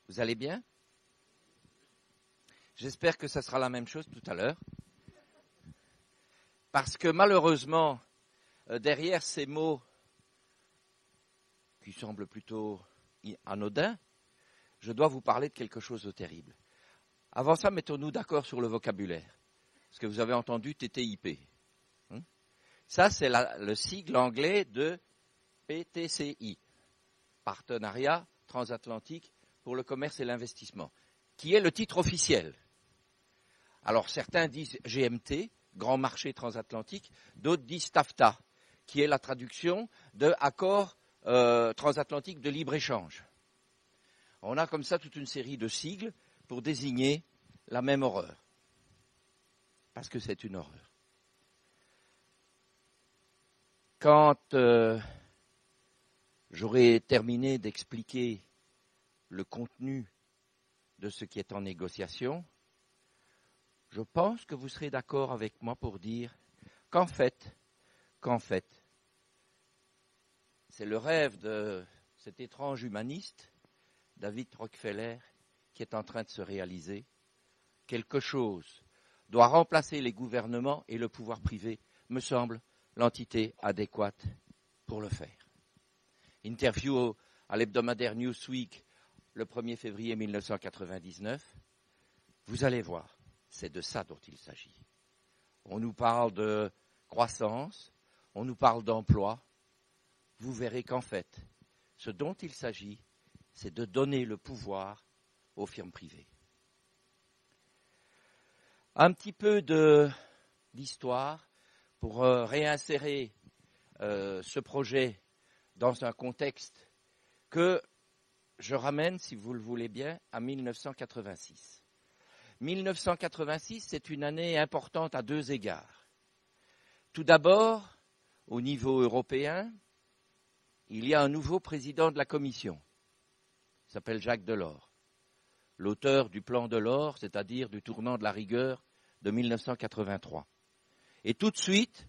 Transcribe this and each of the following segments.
Vous allez bien? J'espère que ça sera la même chose tout à l'heure. Parce que malheureusement, derrière ces mots qui semblent plutôt anodins, je dois vous parler de quelque chose de terrible. Avant ça, mettons-nous d'accord sur le vocabulaire. Parce que vous avez entendu TTIP. Ça, c'est le sigle anglais de PTCI, Partenariat transatlantique pour le commerce et l'investissement, qui est le titre officiel. Alors certains disent GMT, Grand Marché Transatlantique, d'autres disent TAFTA, qui est la traduction de Accord transatlantique de libre-échange. On a comme ça toute une série de sigles pour désigner la même horreur, parce que c'est une horreur. Quand j'aurai terminé d'expliquer le contenu de ce qui est en négociation, je pense que vous serez d'accord avec moi pour dire qu'en fait, c'est le rêve de cet étrange humaniste, David Rockefeller, qui est en train de se réaliser. Quelque chose doit remplacer les gouvernements et le pouvoir privé, me semble l'entité adéquate pour le faire. Interview à l'hebdomadaire Newsweek le 1er février 1999. Vous allez voir, c'est de ça dont il s'agit. On nous parle de croissance, on nous parle d'emploi. Vous verrez qu'en fait, ce dont il s'agit, c'est de donner le pouvoir aux firmes privées. Un petit peu d'histoire pour réinsérer ce projet dans un contexte que je ramène, si vous le voulez bien, à 1986. 1986, c'est une année importante à deux égards. Tout d'abord, au niveau européen, il y a un nouveau président de la Commission. Il s'appelle Jacques Delors, l'auteur du plan Delors, c'est-à-dire du tournant de la rigueur de 1983. Et tout de suite,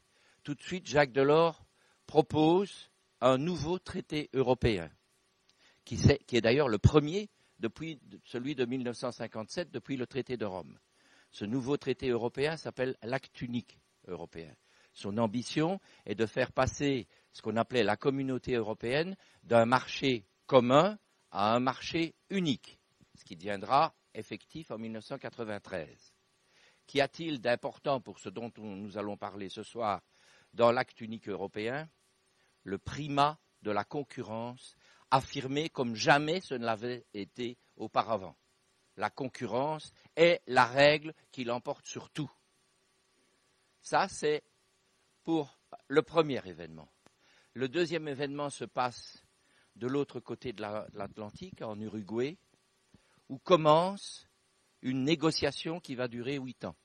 Jacques Delors propose un nouveau traité européen, qui est d'ailleurs le premier depuis celui de 1957, depuis le traité de Rome. Ce nouveau traité européen s'appelle l'acte unique européen. Son ambition est de faire passer ce qu'on appelait la communauté européenne d'un marché commun à un marché unique, ce qui deviendra effectif en 1993. Qu'y a-t-il d'important pour ce dont nous allons parler ce soir dans l'acte unique européen? Le primat de la concurrence affirmé comme jamais ce ne l'avait été auparavant. La concurrence est la règle qui l'emporte sur tout. Ça, c'est pour le premier événement. Le deuxième événement se passe de l'autre côté de l'Atlantique, en Uruguay, où commence une négociation qui va durer 8 ans,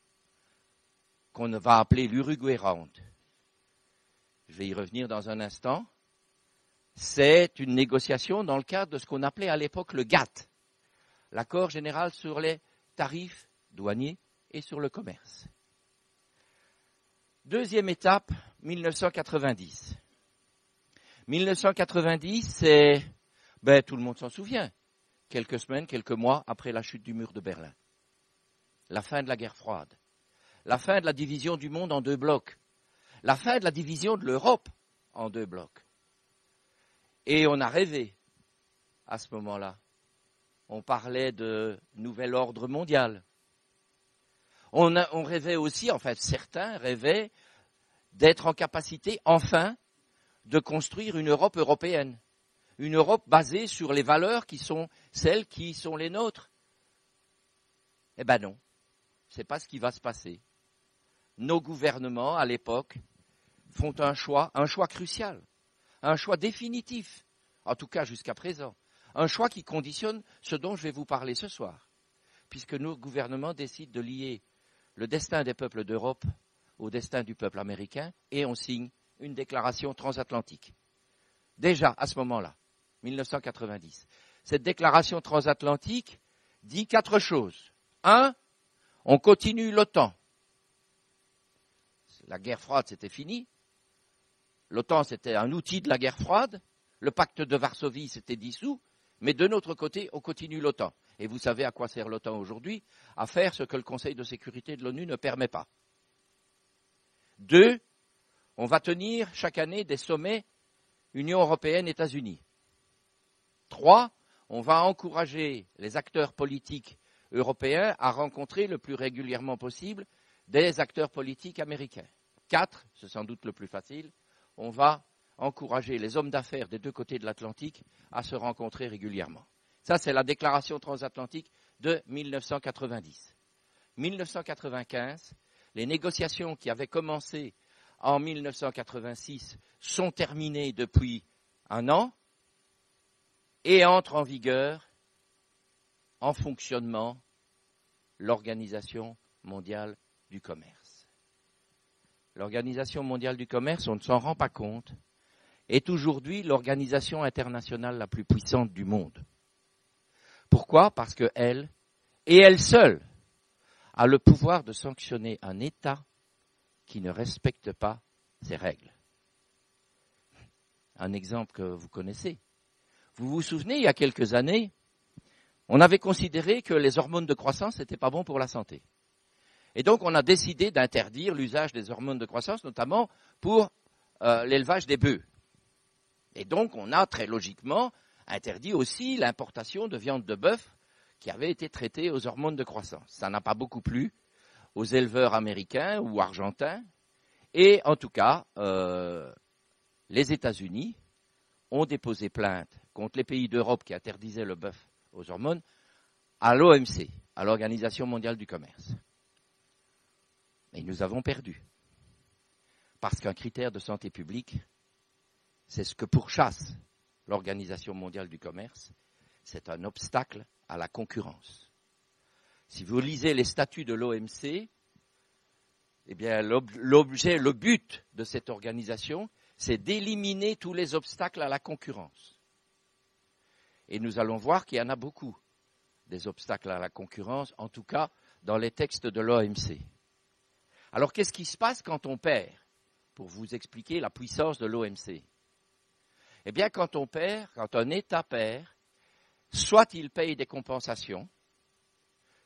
qu'on va appeler l'Uruguay Round. Je vais y revenir dans un instant. C'est une négociation dans le cadre de ce qu'on appelait à l'époque le GATT, l'accord général sur les tarifs douaniers et sur le commerce. Deuxième étape, 1990. 1990, c'est, tout le monde s'en souvient, quelques semaines, quelques mois après la chute du mur de Berlin. La fin de la guerre froide, la fin de la division du monde en deux blocs, la fin de la division de l'Europe en deux blocs. Et on a rêvé à ce moment-là. On parlait de nouvel ordre mondial. On rêvait aussi, en fait, certains rêvaient d'être en capacité, enfin, de construire une Europe européenne. Une Europe basée sur les valeurs qui sont celles qui sont les nôtres. Eh ben non, c'est pas ce qui va se passer. Nos gouvernements, à l'époque, font un choix crucial. Un choix définitif, en tout cas jusqu'à présent, un choix qui conditionne ce dont je vais vous parler ce soir, puisque nos gouvernements décident de lier le destin des peuples d'Europe au destin du peuple américain, et on signe une déclaration transatlantique. Déjà, à ce moment-là, 1990, cette déclaration transatlantique dit 4 choses. 1, on continue l'OTAN. La guerre froide, c'était fini. L'OTAN, c'était un outil de la guerre froide. Le pacte de Varsovie s'était dissous. Mais de notre côté, on continue l'OTAN. Et vous savez à quoi sert l'OTAN aujourd'hui? À faire ce que le Conseil de sécurité de l'ONU ne permet pas. 2, on va tenir chaque année des sommets Union européenne-États-Unis. 3, on va encourager les acteurs politiques européens à rencontrer le plus régulièrement possible des acteurs politiques américains. 4, c'est sans doute le plus facile, on va encourager les hommes d'affaires des deux côtés de l'Atlantique à se rencontrer régulièrement. Ça, c'est la déclaration transatlantique de 1990. 1995, les négociations qui avaient commencé en 1986 sont terminées depuis un an et entre en vigueur, en fonctionnement, l'Organisation mondiale du commerce. L'Organisation mondiale du commerce, on ne s'en rend pas compte, est aujourd'hui l'organisation internationale la plus puissante du monde. Pourquoi? Parce qu'elle, et elle seule, a le pouvoir de sanctionner un État qui ne respecte pas ses règles. Un exemple que vous connaissez. Vous vous souvenez, il y a quelques années, on avait considéré que les hormones de croissance n'étaient pas bons pour la santé. Et donc, on a décidé d'interdire l'usage des hormones de croissance, notamment pour l'élevage des bœufs. Et donc, on a très logiquement interdit aussi l'importation de viande de bœuf qui avait été traitée aux hormones de croissance. Ça n'a pas beaucoup plu aux éleveurs américains ou argentins. Et en tout cas, les États-Unis ont déposé plainte contre les pays d'Europe qui interdisaient le bœuf aux hormones à l'OMC, à l'Organisation mondiale du commerce. Et nous avons perdu. Parce qu'un critère de santé publique, c'est ce que pourchasse l'Organisation mondiale du commerce, c'est un obstacle à la concurrence. Si vous lisez les statuts de l'OMC, eh bien, le but de cette organisation, c'est d'éliminer tous les obstacles à la concurrence. Et nous allons voir qu'il y en a beaucoup, des obstacles à la concurrence, en tout cas dans les textes de l'OMC. Alors, qu'est-ce qui se passe quand on perd? Pour vous expliquer la puissance de l'OMC. Eh bien, quand on perd, quand un État perd, soit il paye des compensations,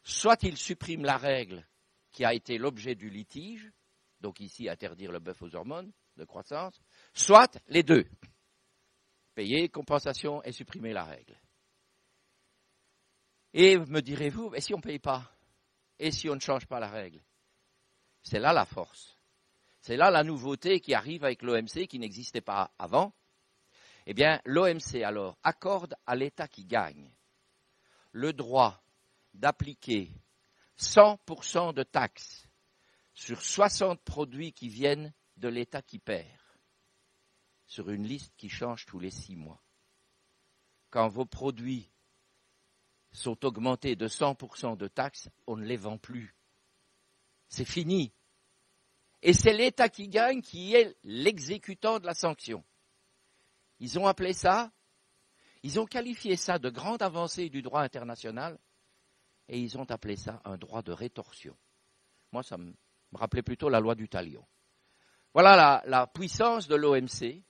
soit il supprime la règle qui a été l'objet du litige, donc ici interdire le bœuf aux hormones de croissance, soit les deux, payer compensation et supprimer la règle. Et me direz-vous, mais si on ne paye pas, et si on ne change pas la règle? C'est là la force. C'est là la nouveauté qui arrive avec l'OMC qui n'existait pas avant. Eh bien, l'OMC, alors, accorde à l'État qui gagne le droit d'appliquer 100% de taxes sur 60 produits qui viennent de l'État qui perd, sur une liste qui change tous les 6 mois. Quand vos produits sont augmentés de 100% de taxes, on ne les vend plus. C'est fini. Et c'est l'État qui gagne qui est l'exécutant de la sanction. Ils ont appelé ça, ils ont qualifié ça de grande avancée du droit international et ils ont appelé ça un droit de rétorsion. Moi, ça me rappelait plutôt la loi du talion. Voilà la puissance de l'OMC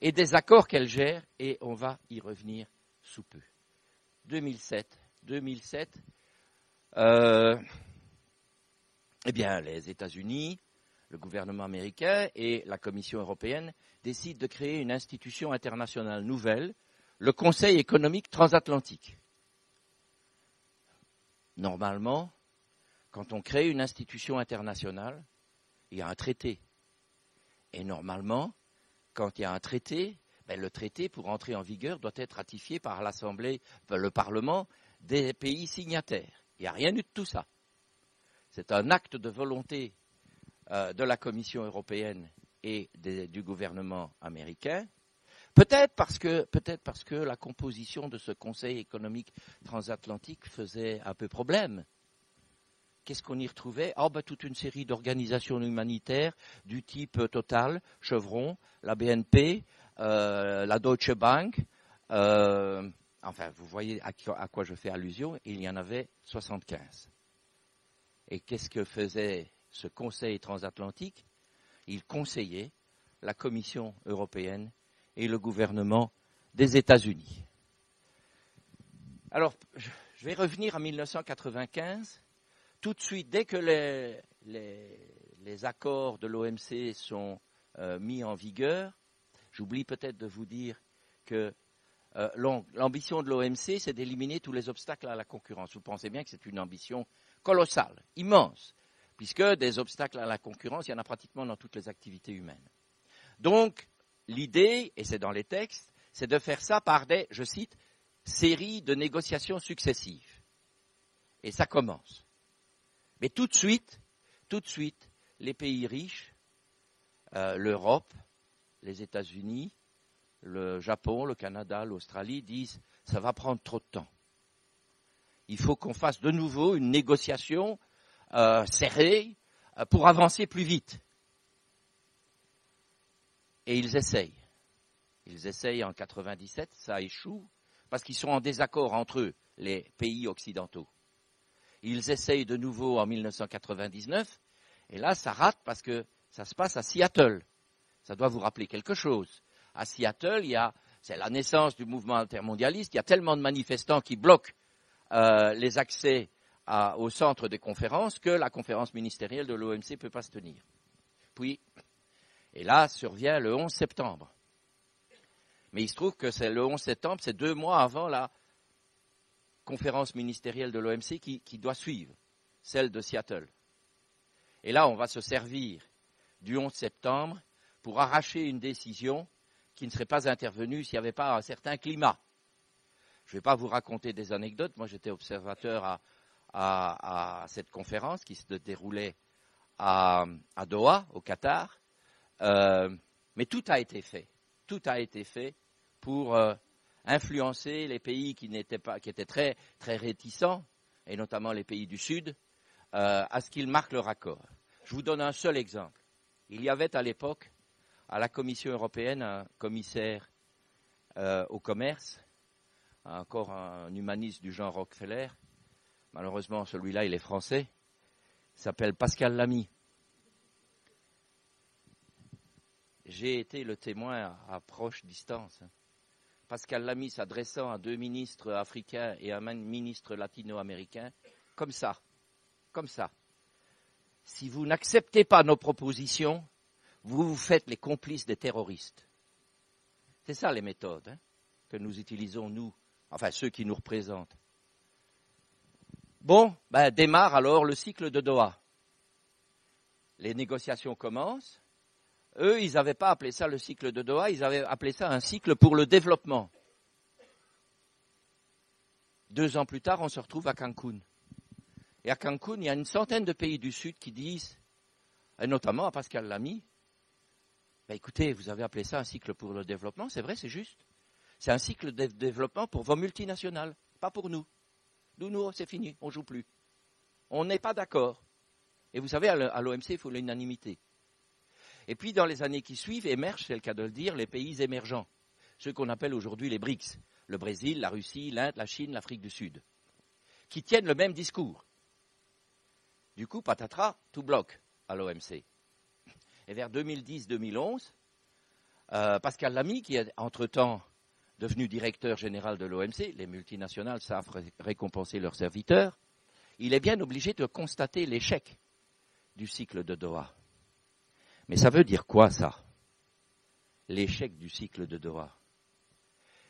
et des accords qu'elle gère et on va y revenir sous peu. 2007, eh bien, les États-Unis, le gouvernement américain et la Commission européenne décident de créer une institution internationale nouvelle, le Conseil économique transatlantique. Normalement, quand on crée une institution internationale, il y a un traité. Et normalement, quand il y a un traité, le traité, pour entrer en vigueur, doit être ratifié par l'Assemblée, le Parlement des pays signataires. Il n'y a rien eu de tout ça. C'est un acte de volonté de la Commission européenne et du gouvernement américain. Peut-être parce que la composition de ce Conseil économique transatlantique faisait un peu problème. Qu'est-ce qu'on y retrouvait? Toute une série d'organisations humanitaires du type Total, Chevron, la BNP, la Deutsche Bank. Vous voyez à quoi je fais allusion. Il y en avait 75. Et qu'est-ce que faisait ce Conseil transatlantique? Il conseillait la Commission européenne et le gouvernement des États-Unis. Alors, je vais revenir en 1995. Tout de suite, dès que les accords de l'OMC sont mis en vigueur, j'oublie peut-être de vous dire que l'ambition de l'OMC, c'est d'éliminer tous les obstacles à la concurrence. Vous pensez bien que c'est une ambition colossale, immense, puisque des obstacles à la concurrence, il y en a pratiquement dans toutes les activités humaines. Donc, l'idée, et c'est dans les textes, c'est de faire ça par des, je cite, séries de négociations successives. Et ça commence. Mais tout de suite, les pays riches, l'Europe, les États-Unis, le Japon, le Canada, l'Australie disent « ça va prendre trop de temps. Il faut qu'on fasse de nouveau une négociation serrée pour avancer plus vite. » Et ils essayent. Ils essayent en 97, ça échoue, parce qu'ils sont en désaccord entre eux, les pays occidentaux. Ils essayent de nouveau en 1999, et là, ça rate parce que ça se passe à Seattle. Ça doit vous rappeler quelque chose. À Seattle, c'est la naissance du mouvement intermondialiste, il y a tellement de manifestants qui bloquent les accès au centre des conférences que la conférence ministérielle de l'OMC ne peut pas se tenir. Puis, et là, survient le 11 septembre. Mais il se trouve que c'est le 11 septembre, c'est 2 mois avant la conférence ministérielle de l'OMC qui doit suivre, celle de Seattle. Et là, on va se servir du 11 septembre pour arracher une décision qui ne serait pas intervenue s'il n'y avait pas un certain climat. Je ne vais pas vous raconter des anecdotes. Moi, j'étais observateur à cette conférence qui se déroulait à Doha, au Qatar. Mais tout a été fait. Tout a été fait pour influencer les pays qui étaient très, très réticents, et notamment les pays du Sud, à ce qu'ils marquent leur accord. Je vous donne un seul exemple. Il y avait à l'époque, à la Commission européenne, un commissaire au commerce, encore un humaniste du genre Rockefeller. Malheureusement, celui-là, il est français. Il s'appelle Pascal Lamy. J'ai été le témoin à proche distance. Pascal Lamy s'adressant à 2 ministres africains et à un ministre latino-américain, comme ça. Si vous n'acceptez pas nos propositions, vous vous faites les complices des terroristes. C'est ça les méthodes que nous utilisons, nous, enfin ceux qui nous représentent. Bon, démarre alors le cycle de Doha. Les négociations commencent. Eux, ils n'avaient pas appelé ça le cycle de Doha, ils avaient appelé ça un cycle pour le développement. 2 ans plus tard, on se retrouve à Cancun. Et à Cancun, il y a une centaine de pays du Sud qui disent, et notamment à Pascal Lamy, écoutez, vous avez appelé ça un cycle pour le développement, c'est vrai, c'est juste. C'est un cycle de développement pour vos multinationales, pas pour nous. Nous, c'est fini, on ne joue plus. On n'est pas d'accord. Et vous savez, à l'OMC, il faut l'unanimité. Et puis, dans les années qui suivent, émergent, c'est le cas de le dire, les pays émergents, ceux qu'on appelle aujourd'hui les BRICS, le Brésil, la Russie, l'Inde, la Chine, l'Afrique du Sud, qui tiennent le même discours. Du coup, patatras, tout bloque à l'OMC. Et vers 2010-2011, Pascal Lamy, qui est entre-temps devenu directeur général de l'OMC, les multinationales savent récompenser leurs serviteurs, il est bien obligé de constater l'échec du cycle de Doha. Mais ça veut dire quoi, ça? L'échec du cycle de Doha.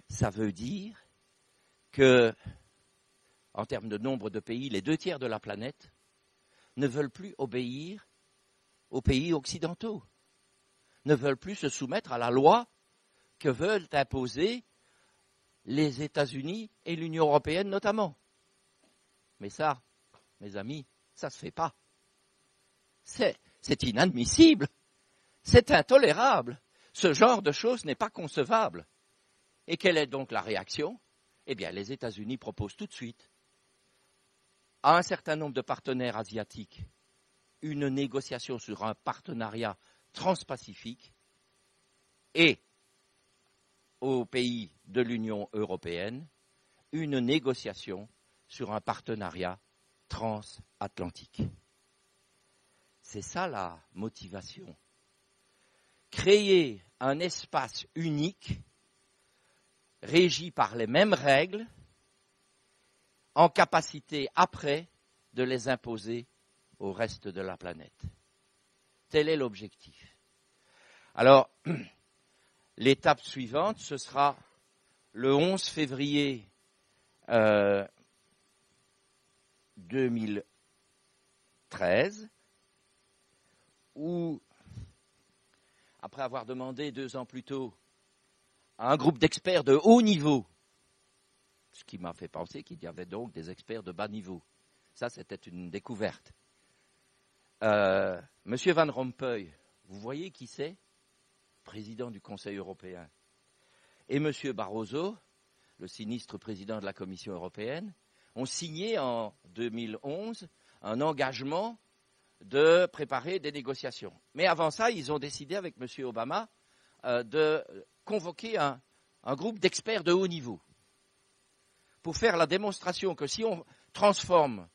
Ça veut dire que, en termes de nombre de pays, les 2 tiers de la planète ne veulent plus obéir aux pays occidentaux, ne veulent plus se soumettre à la loi que veulent imposer les États-Unis et l'Union européenne notamment. Mais ça, mes amis, ça ne se fait pas. C'est inadmissible. C'est intolérable. Ce genre de choses n'est pas concevable. Et quelle est donc la réaction? Eh bien, les États-Unis proposent tout de suite à un certain nombre de partenaires asiatiques une négociation sur un partenariat transpacifique et aux pays de l'Union européenne une négociation sur un partenariat transatlantique. C'est ça la motivation. Créer un espace unique, régi par les mêmes règles, en capacité après de les imposer au reste de la planète. Tel est l'objectif. Alors, l'étape suivante, ce sera le 11 février 2013, où, après avoir demandé 2 ans plus tôt à un groupe d'experts de haut niveau, ce qui m'a fait penser qu'il y avait donc des experts de bas niveau. Ça, c'était une découverte. Monsieur Van Rompuy, vous voyez qui c'est? Président du Conseil européen. Et Monsieur Barroso, le sinistre président de la Commission européenne, ont signé en 2011 un engagement de préparer des négociations. Mais avant ça, ils ont décidé avec M. Obama de convoquer un groupe d'experts de haut niveau pour faire la démonstration que si on transforme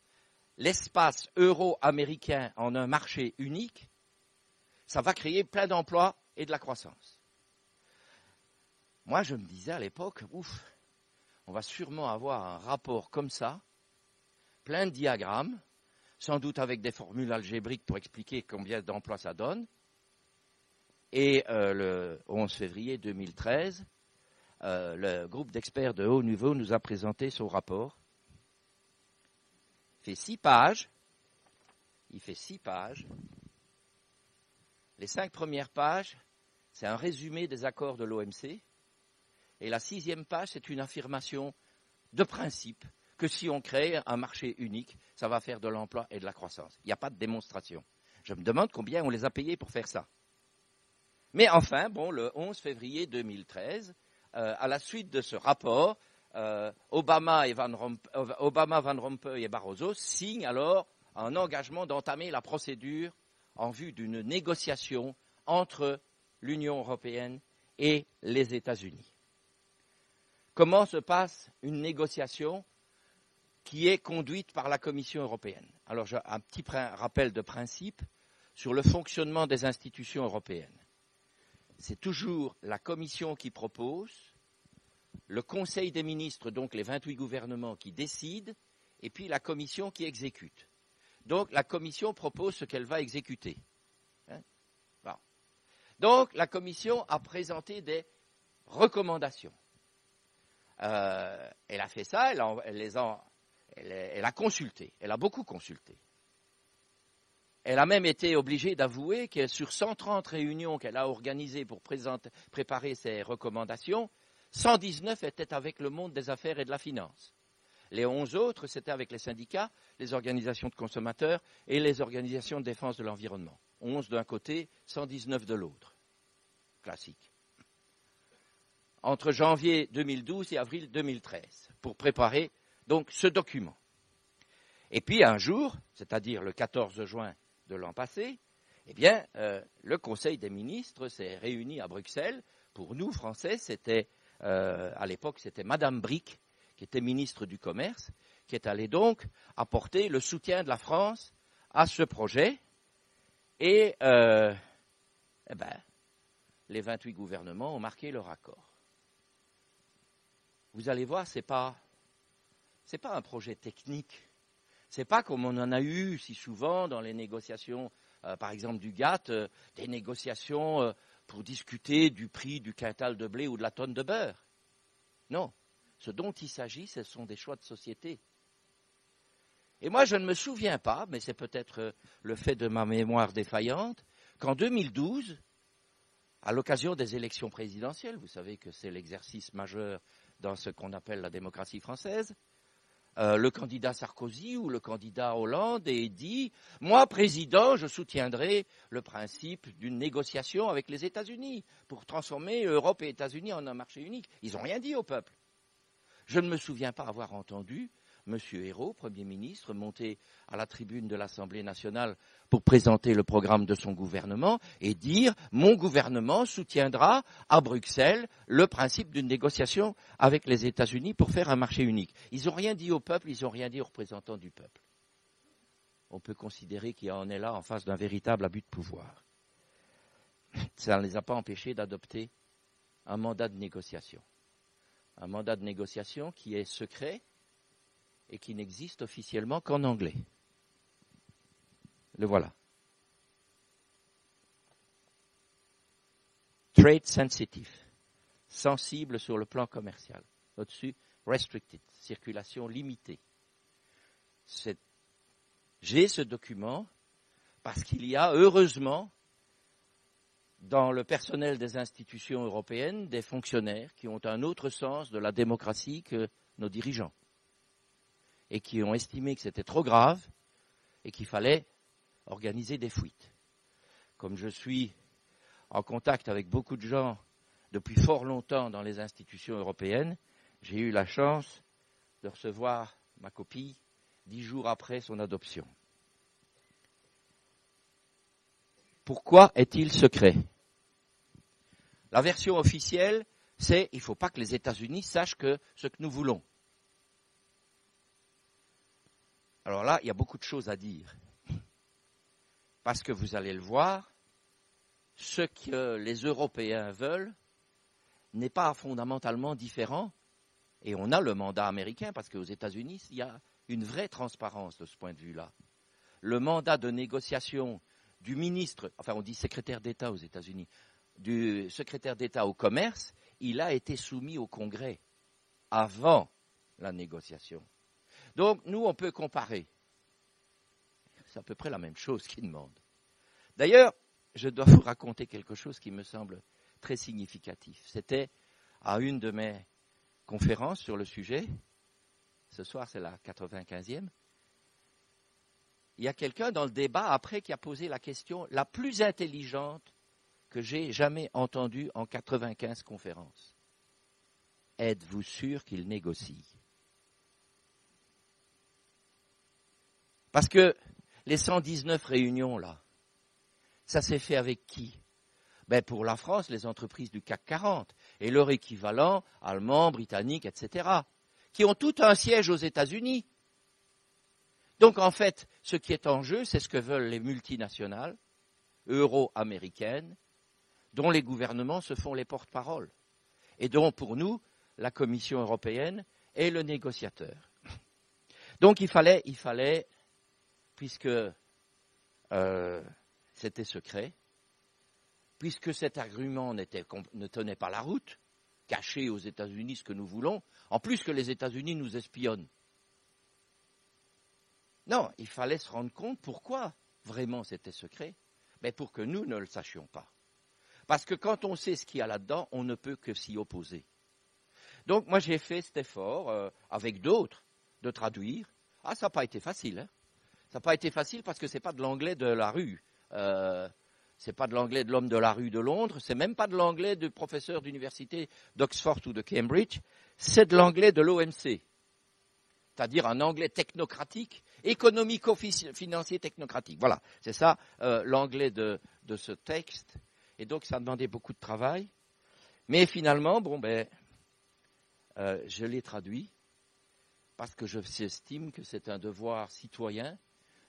l'espace euro-américain en un marché unique, ça va créer plein d'emplois et de la croissance. Moi, je me disais à l'époque, ouf, on va sûrement avoir un rapport comme ça, plein de diagrammes, sans doute avec des formules algébriques pour expliquer combien d'emplois ça donne. Et le 11 février 2013, le groupe d'experts de haut niveau nous a présenté son rapport. Il fait 6 pages. Les 5 premières pages, c'est un résumé des accords de l'OMC. Et la 6e page, c'est une affirmation de principe que si on crée un marché unique, ça va faire de l'emploi et de la croissance. Il n'y a pas de démonstration. Je me demande combien on les a payés pour faire ça. Mais enfin, bon, le 11 février 2013, à la suite de ce rapport, Obama, Van Rompuy et Barroso signent alors un engagement d'entamer la procédure en vue d'une négociation entre l'Union européenne et les États-Unis. Comment se passe une négociation qui est conduite par la Commission européenne? Alors, j'ai un petit rappel de principe sur le fonctionnement des institutions européennes. C'est toujours la Commission qui propose, le Conseil des ministres, donc les 28 gouvernements qui décident, et puis la Commission qui exécute. Donc, la Commission propose ce qu'elle va exécuter. Bon. Donc, la Commission a présenté des recommandations. Elle a fait ça, elle a consulté, elle a beaucoup consulté. Elle a même été obligée d'avouer que sur 130 réunions qu'elle a organisées pour préparer ses recommandations, 119 étaient avec le monde des affaires et de la finance. Les 11 autres, c'était avec les syndicats, les organisations de consommateurs et les organisations de défense de l'environnement. 11 d'un côté, 119 de l'autre. Classique. Entre janvier 2012 et avril 2013, pour préparer donc ce document. Et puis un jour, c'est-à-dire le 14 juin de l'an passé, eh bien, le Conseil des ministres s'est réuni à Bruxelles. Pour nous, Français, c'était, à l'époque, c'était Madame Brick, qui était ministre du Commerce, qui est allée donc apporter le soutien de la France à ce projet. Et les 28 gouvernements ont marqué leur accord. Vous allez voir, c'est pas un projet technique. C'est pas comme on en a eu si souvent dans les négociations, par exemple du GATT, des négociations pour discuter du prix du quintal de blé ou de la tonne de beurre. Non. Ce dont il s'agit, ce sont des choix de société. Et moi, je ne me souviens pas, mais c'est peut-être le fait de ma mémoire défaillante, qu'en 2012, à l'occasion des élections présidentielles, vous savez que c'est l'exercice majeur dans ce qu'on appelle la démocratie française, le candidat Sarkozy ou le candidat Hollande ait dit « Moi, président, je soutiendrai le principe d'une négociation avec les États-Unis pour transformer Europe et États-Unis en un marché unique. » Ils n'ont rien dit au peuple. Je ne me souviens pas avoir entendu M. Ayrault, Premier ministre, monter à la tribune de l'Assemblée nationale pour présenter le programme de son gouvernement et dire « Mon gouvernement soutiendra à Bruxelles le principe d'une négociation avec les États-Unis pour faire un marché unique. » Ils n'ont rien dit au peuple, ils n'ont rien dit aux représentants du peuple. On peut considérer qu'il y en est là en face d'un véritable abus de pouvoir. Ça ne les a pas empêchés d'adopter un mandat de négociation. Un mandat de négociation qui est secret et qui n'existe officiellement qu'en anglais. Le voilà. Trade sensitive, sensible sur le plan commercial. Au-dessus, restricted, circulation limitée. J'ai ce document parce qu'il y a, heureusement, dans le personnel des institutions européennes, des fonctionnaires qui ont un autre sens de la démocratie que nos dirigeants et qui ont estimé que c'était trop grave et qu'il fallait organiser des fuites. Comme je suis en contact avec beaucoup de gens depuis fort longtemps dans les institutions européennes, j'ai eu la chance de recevoir ma copie 10 jours après son adoption. Pourquoi est-il secret? La version officielle, c'est il ne faut pas que les États-Unis sachent ce que nous voulons. Alors là, il y a beaucoup de choses à dire. Parce que vous allez le voir, ce que les Européens veulent n'est pas fondamentalement différent. Et on a le mandat américain, parce qu'aux États-Unis, il y a une vraie transparence de ce point de vue-là. Le mandat de négociation du ministre, enfin on dit secrétaire d'État aux États-Unis, du secrétaire d'État au commerce, il a été soumis au Congrès avant la négociation. Donc nous, on peut comparer. C'est à peu près la même chose qu'ils demandent. D'ailleurs, je dois vous raconter quelque chose qui me semble très significatif. C'était à une de mes conférences sur le sujet. Ce soir, c'est la 95e. Il y a quelqu'un dans le débat après qui a posé la question la plus intelligente que j'ai jamais entendue en 95 conférences. Êtes-vous sûr qu'il négocie? Parce que les 119 réunions, là, ça s'est fait avec qui? Ben pour la France, les entreprises du CAC 40 et leur équivalent allemand, britannique, etc., qui ont tout un siège aux États-Unis. Donc en fait, ce qui est en jeu, c'est ce que veulent les multinationales euro-américaines, dont les gouvernements se font les porte-paroles, et dont pour nous, la Commission européenne est le négociateur. Donc il fallait, puisque c'était secret, puisque cet argument ne tenait pas la route, cacher aux États-Unis ce que nous voulons, en plus que les États-Unis nous espionnent. Non, il fallait se rendre compte pourquoi vraiment c'était secret, mais pour que nous ne le sachions pas. Parce que quand on sait ce qu'il y a là-dedans, on ne peut que s'y opposer. Donc moi j'ai fait cet effort, avec d'autres, de traduire. Ah, ça n'a pas été facile, hein. Ça n'a pas été facile parce que ce n'est pas de l'anglais de la rue. C'est pas de l'anglais de l'homme de la rue de Londres, c'est même pas de l'anglais du professeur d'université d'Oxford ou de Cambridge, c'est de l'anglais de l'OMC. C'est-à-dire un anglais technocratique, économico-financier technocratique. Voilà, c'est ça l'anglais de ce texte. Et donc ça demandait beaucoup de travail. Mais finalement, je l'ai traduit parce que j'estime que c'est un devoir citoyen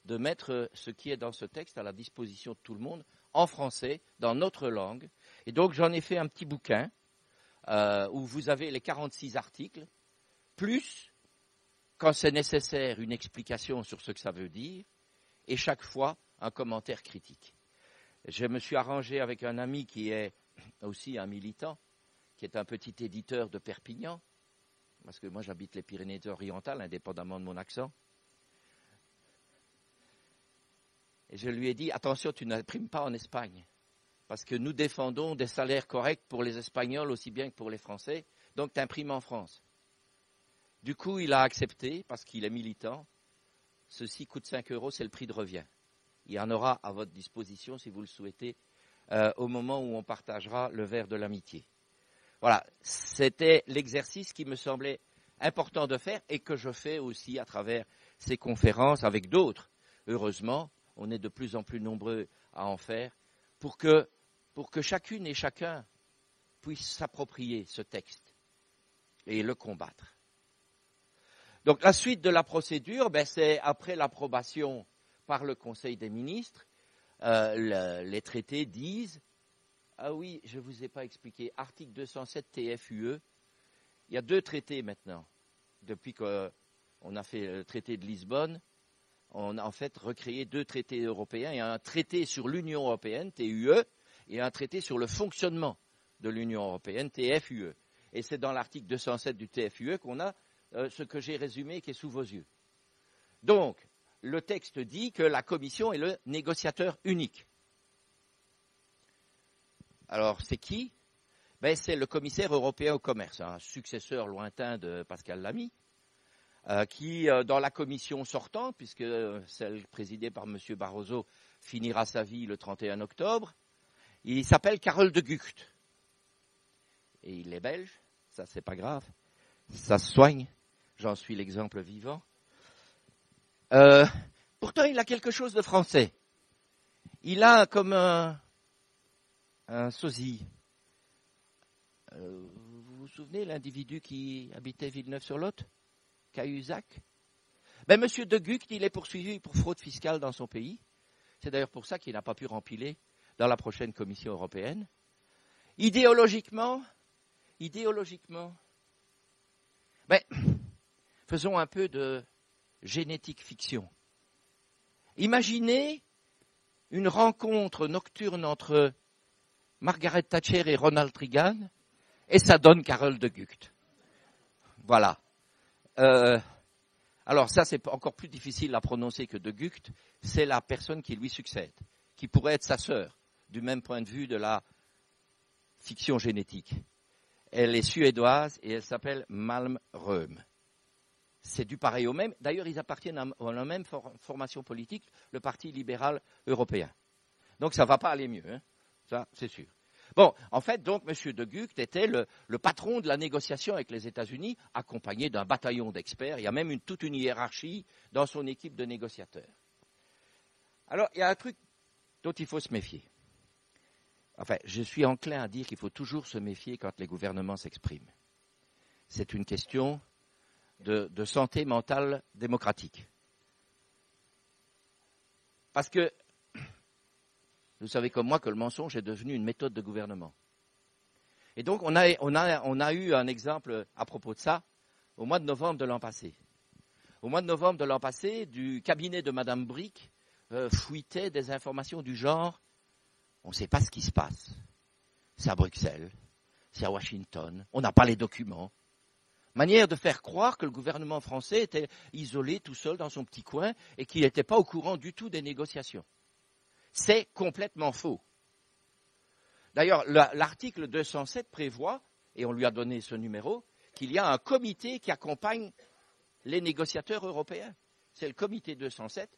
de mettre ce qui est dans ce texte à la disposition de tout le monde, en français, dans notre langue. Et donc j'en ai fait un petit bouquin où vous avez les 46 articles, plus, quand c'est nécessaire, une explication sur ce que ça veut dire, et chaque fois, un commentaire critique. Je me suis arrangé avec un ami qui est aussi un militant, qui est un petit éditeur de Perpignan, parce que moi j'habite les Pyrénées-Orientales, indépendamment de mon accent. Et je lui ai dit, attention, tu n'imprimes pas en Espagne, parce que nous défendons des salaires corrects pour les Espagnols aussi bien que pour les Français, donc tu imprimes en France. Du coup, il a accepté, parce qu'il est militant. Ceci coûte 5 €, c'est le prix de revient. Il y en aura à votre disposition, si vous le souhaitez, au moment où on partagera le verre de l'amitié. Voilà, c'était l'exercice qui me semblait important de faire et que je fais aussi à travers ces conférences avec d'autres. Heureusement, on est de plus en plus nombreux à en faire pour que chacune et chacun puisse s'approprier ce texte et le combattre. Donc la suite de la procédure, c'est après l'approbation par le Conseil des ministres, les traités disent, ah oui, je ne vous ai pas expliqué, article 207 TFUE, il y a 2 traités maintenant, depuis que on a fait le traité de Lisbonne, on a en fait recréé 2 traités européens. Il y a un traité sur l'Union européenne, TUE, et un traité sur le fonctionnement de l'Union européenne, TFUE. Et c'est dans l'article 207 du TFUE qu'on a ce que j'ai résumé qui est sous vos yeux. Donc, le texte dit que la Commission est le négociateur unique. Alors, c'est qui? C'est le commissaire européen au commerce, un successeur lointain de Pascal Lamy, qui, dans la commission sortante, puisque celle présidée par M. Barroso finira sa vie le 31 octobre, il s'appelle Karel de Gucht. Et il est belge, ça c'est pas grave, ça se soigne, j'en suis l'exemple vivant. Pourtant, il a quelque chose de français. Il a comme un sosie. Vous vous souvenez l'individu qui habitait Villeneuve-sur-Lot, Cahuzac? Monsieur de Gucht, il est poursuivi pour fraude fiscale dans son pays. C'est d'ailleurs pour ça qu'il n'a pas pu rempiler dans la prochaine Commission européenne. Idéologiquement, faisons un peu de génétique fiction. Imaginez une rencontre nocturne entre Margaret Thatcher et Ronald Reagan, et ça donne Karel de Gucht. Voilà. Alors ça, c'est encore plus difficile à prononcer que de Gucht. C'est la personne qui lui succède, qui pourrait être sa sœur, du même point de vue de la fiction génétique. Elle est suédoise et elle s'appelle Malmröm. C'est du pareil au même. D'ailleurs, ils appartiennent à la même formation politique, le Parti libéral européen. Donc ça ne va pas aller mieux, hein. Ça, c'est sûr. Bon, en fait, donc, M. de Gucht était le patron de la négociation avec les États-Unis, accompagné d'un bataillon d'experts. Il y a même toute une hiérarchie dans son équipe de négociateurs. Alors, il y a un truc dont il faut se méfier. Enfin, je suis enclin à dire qu'il faut toujours se méfier quand les gouvernements s'expriment. C'est une question de santé mentale démocratique. Parce que vous savez comme moi que le mensonge est devenu une méthode de gouvernement. Et donc on a eu un exemple à propos de ça au mois de novembre de l'an passé. Au mois de novembre de l'an passé, du cabinet de Mme Brick fuitait des informations du genre « on ne sait pas ce qui se passe. C'est à Bruxelles, c'est à Washington, on n'a pas les documents ». Manière de faire croire que le gouvernement français était isolé tout seul dans son petit coin et qu'il n'était pas au courant du tout des négociations. C'est complètement faux. D'ailleurs, l'article 207 prévoit, et on lui a donné ce numéro, qu'il y a un comité qui accompagne les négociateurs européens. C'est le comité 207,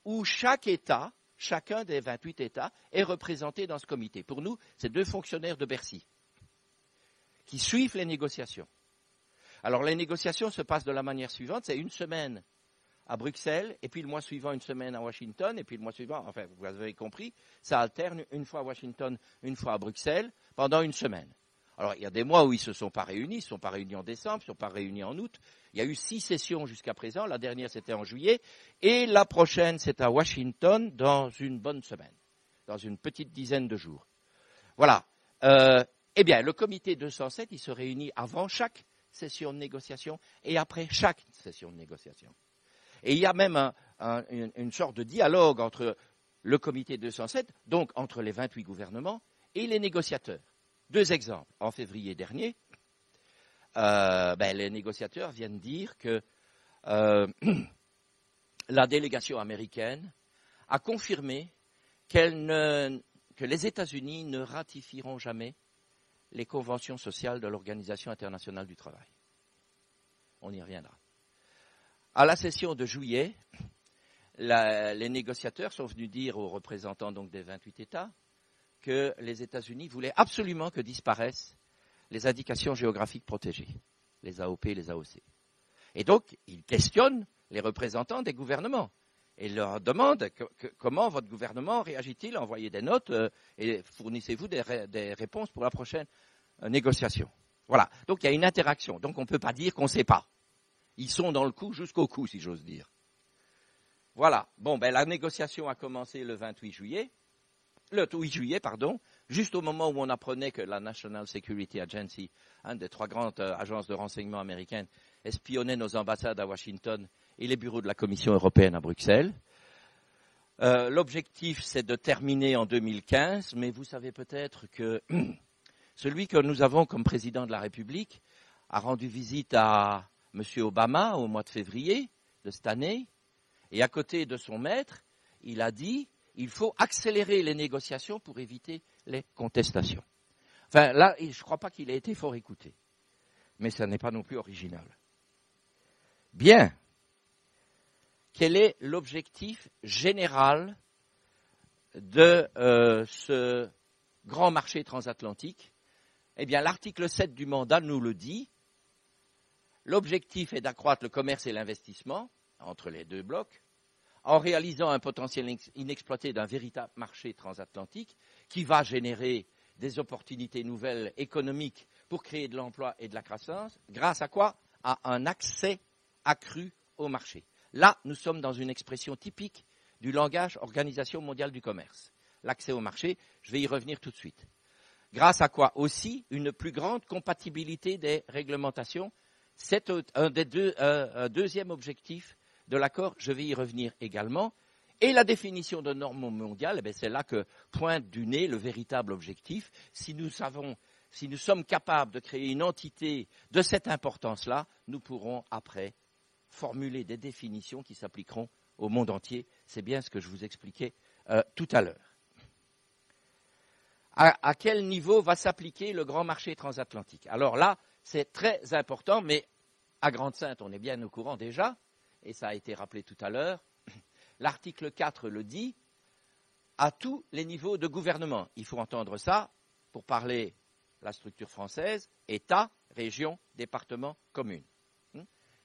où chaque État, chacun des 28 États, est représenté dans ce comité. Pour nous, c'est 2 fonctionnaires de Bercy qui suivent les négociations. Alors, les négociations se passent de la manière suivante, c'est 1 semaine à Bruxelles, et puis le mois suivant, 1 semaine à Washington, et puis le mois suivant, enfin, vous avez compris, ça alterne 1 fois à Washington, 1 fois à Bruxelles, pendant 1 semaine. Alors, il y a des mois où ils ne se sont pas réunis, ils ne sont pas réunis en décembre, ils ne sont pas réunis en août. Il y a eu 6 sessions jusqu'à présent, la dernière c'était en juillet, et la prochaine c'est à Washington dans une bonne semaine, dans une petite dizaine de jours. Voilà. Eh bien, le comité 207, il se réunit avant chaque session de négociation et après chaque session de négociation. Et il y a même une sorte de dialogue entre le comité 207, donc entre les 28 gouvernements, et les négociateurs. 2 exemples. En février dernier, les négociateurs viennent dire que la délégation américaine a confirmé que les États-Unis ne ratifieront jamais les conventions sociales de l'Organisation internationale du travail. On y reviendra. À la session de juillet, les négociateurs sont venus dire aux représentants donc des 28 États que les États-Unis voulaient absolument que disparaissent les indications géographiques protégées, les AOP et les AOC. Et donc, ils questionnent les représentants des gouvernements et leur demandent comment votre gouvernement réagit-il, envoyez des notes et fournissez-vous des réponses pour la prochaine négociation. Voilà, donc il y a une interaction, donc on ne peut pas dire qu'on ne sait pas. Ils sont dans le coup jusqu'au cou, si j'ose dire. Voilà, la négociation a commencé le 8 juillet, juste au moment où on apprenait que la National Security Agency, une des 3 grandes agences de renseignement américaines, espionner nos ambassades à Washington et les bureaux de la Commission européenne à Bruxelles. L'objectif, c'est de terminer en 2015, mais vous savez peut-être que celui que nous avons comme président de la République a rendu visite à M. Obama au mois de février de cette année, et à côté de son maître, il a dit il faut accélérer les négociations pour éviter les contestations. Enfin, là, je ne crois pas qu'il ait été fort écouté, mais ça n'est pas non plus original. Bien. Quel est l'objectif général de ce grand marché transatlantique? Eh bien, l'article 7 du mandat nous le dit. L'objectif est d'accroître le commerce et l'investissement entre les deux blocs, en réalisant un potentiel inexploité d'un véritable marché transatlantique qui va générer des opportunités nouvelles économiques pour créer de l'emploi et de la croissance. Grâce à quoi? À un accès accru au marché. Là, nous sommes dans une expression typique du langage Organisation mondiale du commerce. L'accès au marché, je vais y revenir tout de suite. Grâce à quoi aussi une plus grande compatibilité des réglementations. C'est un deuxième objectif de l'accord, je vais y revenir également. Et la définition de normes mondiales, c'est là que pointe du nez le véritable objectif. Si nous sommes capables de créer une entité de cette importance-là, nous pourrons après formuler des définitions qui s'appliqueront au monde entier. C'est bien ce que je vous expliquais tout à l'heure. À quel niveau va s'appliquer le grand marché transatlantique? Alors là, c'est très important, mais à Grande-Synthe, on est bien au courant déjà, et ça a été rappelé tout à l'heure. L'article 4 le dit, à tous les niveaux de gouvernement. Il faut entendre ça pour parler la structure française, État, région, département, commune.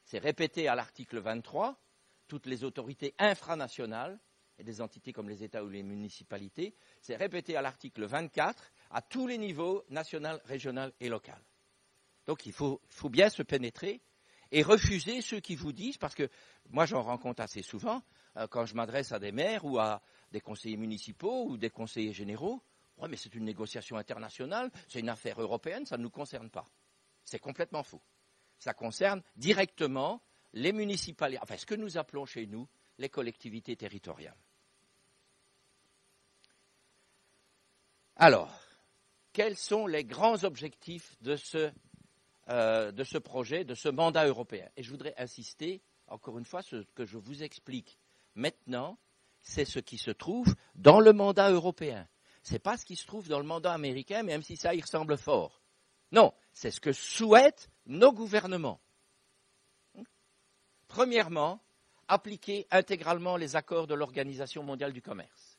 C'est répété à l'article 23, toutes les autorités infranationales, et des entités comme les États ou les municipalités, c'est répété à l'article 24, à tous les niveaux, national, régional et local. Donc il faut bien se pénétrer et refuser ceux qui vous disent, parce que moi j'en rencontre assez souvent, quand je m'adresse à des maires ou à des conseillers municipaux ou des conseillers généraux, ouais, mais c'est une négociation internationale, c'est une affaire européenne, ça ne nous concerne pas. C'est complètement faux. Ça concerne directement les municipalités, enfin ce que nous appelons chez nous les collectivités territoriales. Alors, quels sont les grands objectifs de ce projet, de ce mandat européen? Et je voudrais insister, encore une fois, ce que je vous explique maintenant, c'est ce qui se trouve dans le mandat européen. Ce n'est pas ce qui se trouve dans le mandat américain, même si ça y ressemble fort. Non, c'est ce que souhaitent nos gouvernements. Premièrement, appliquer intégralement les accords de l'Organisation mondiale du commerce.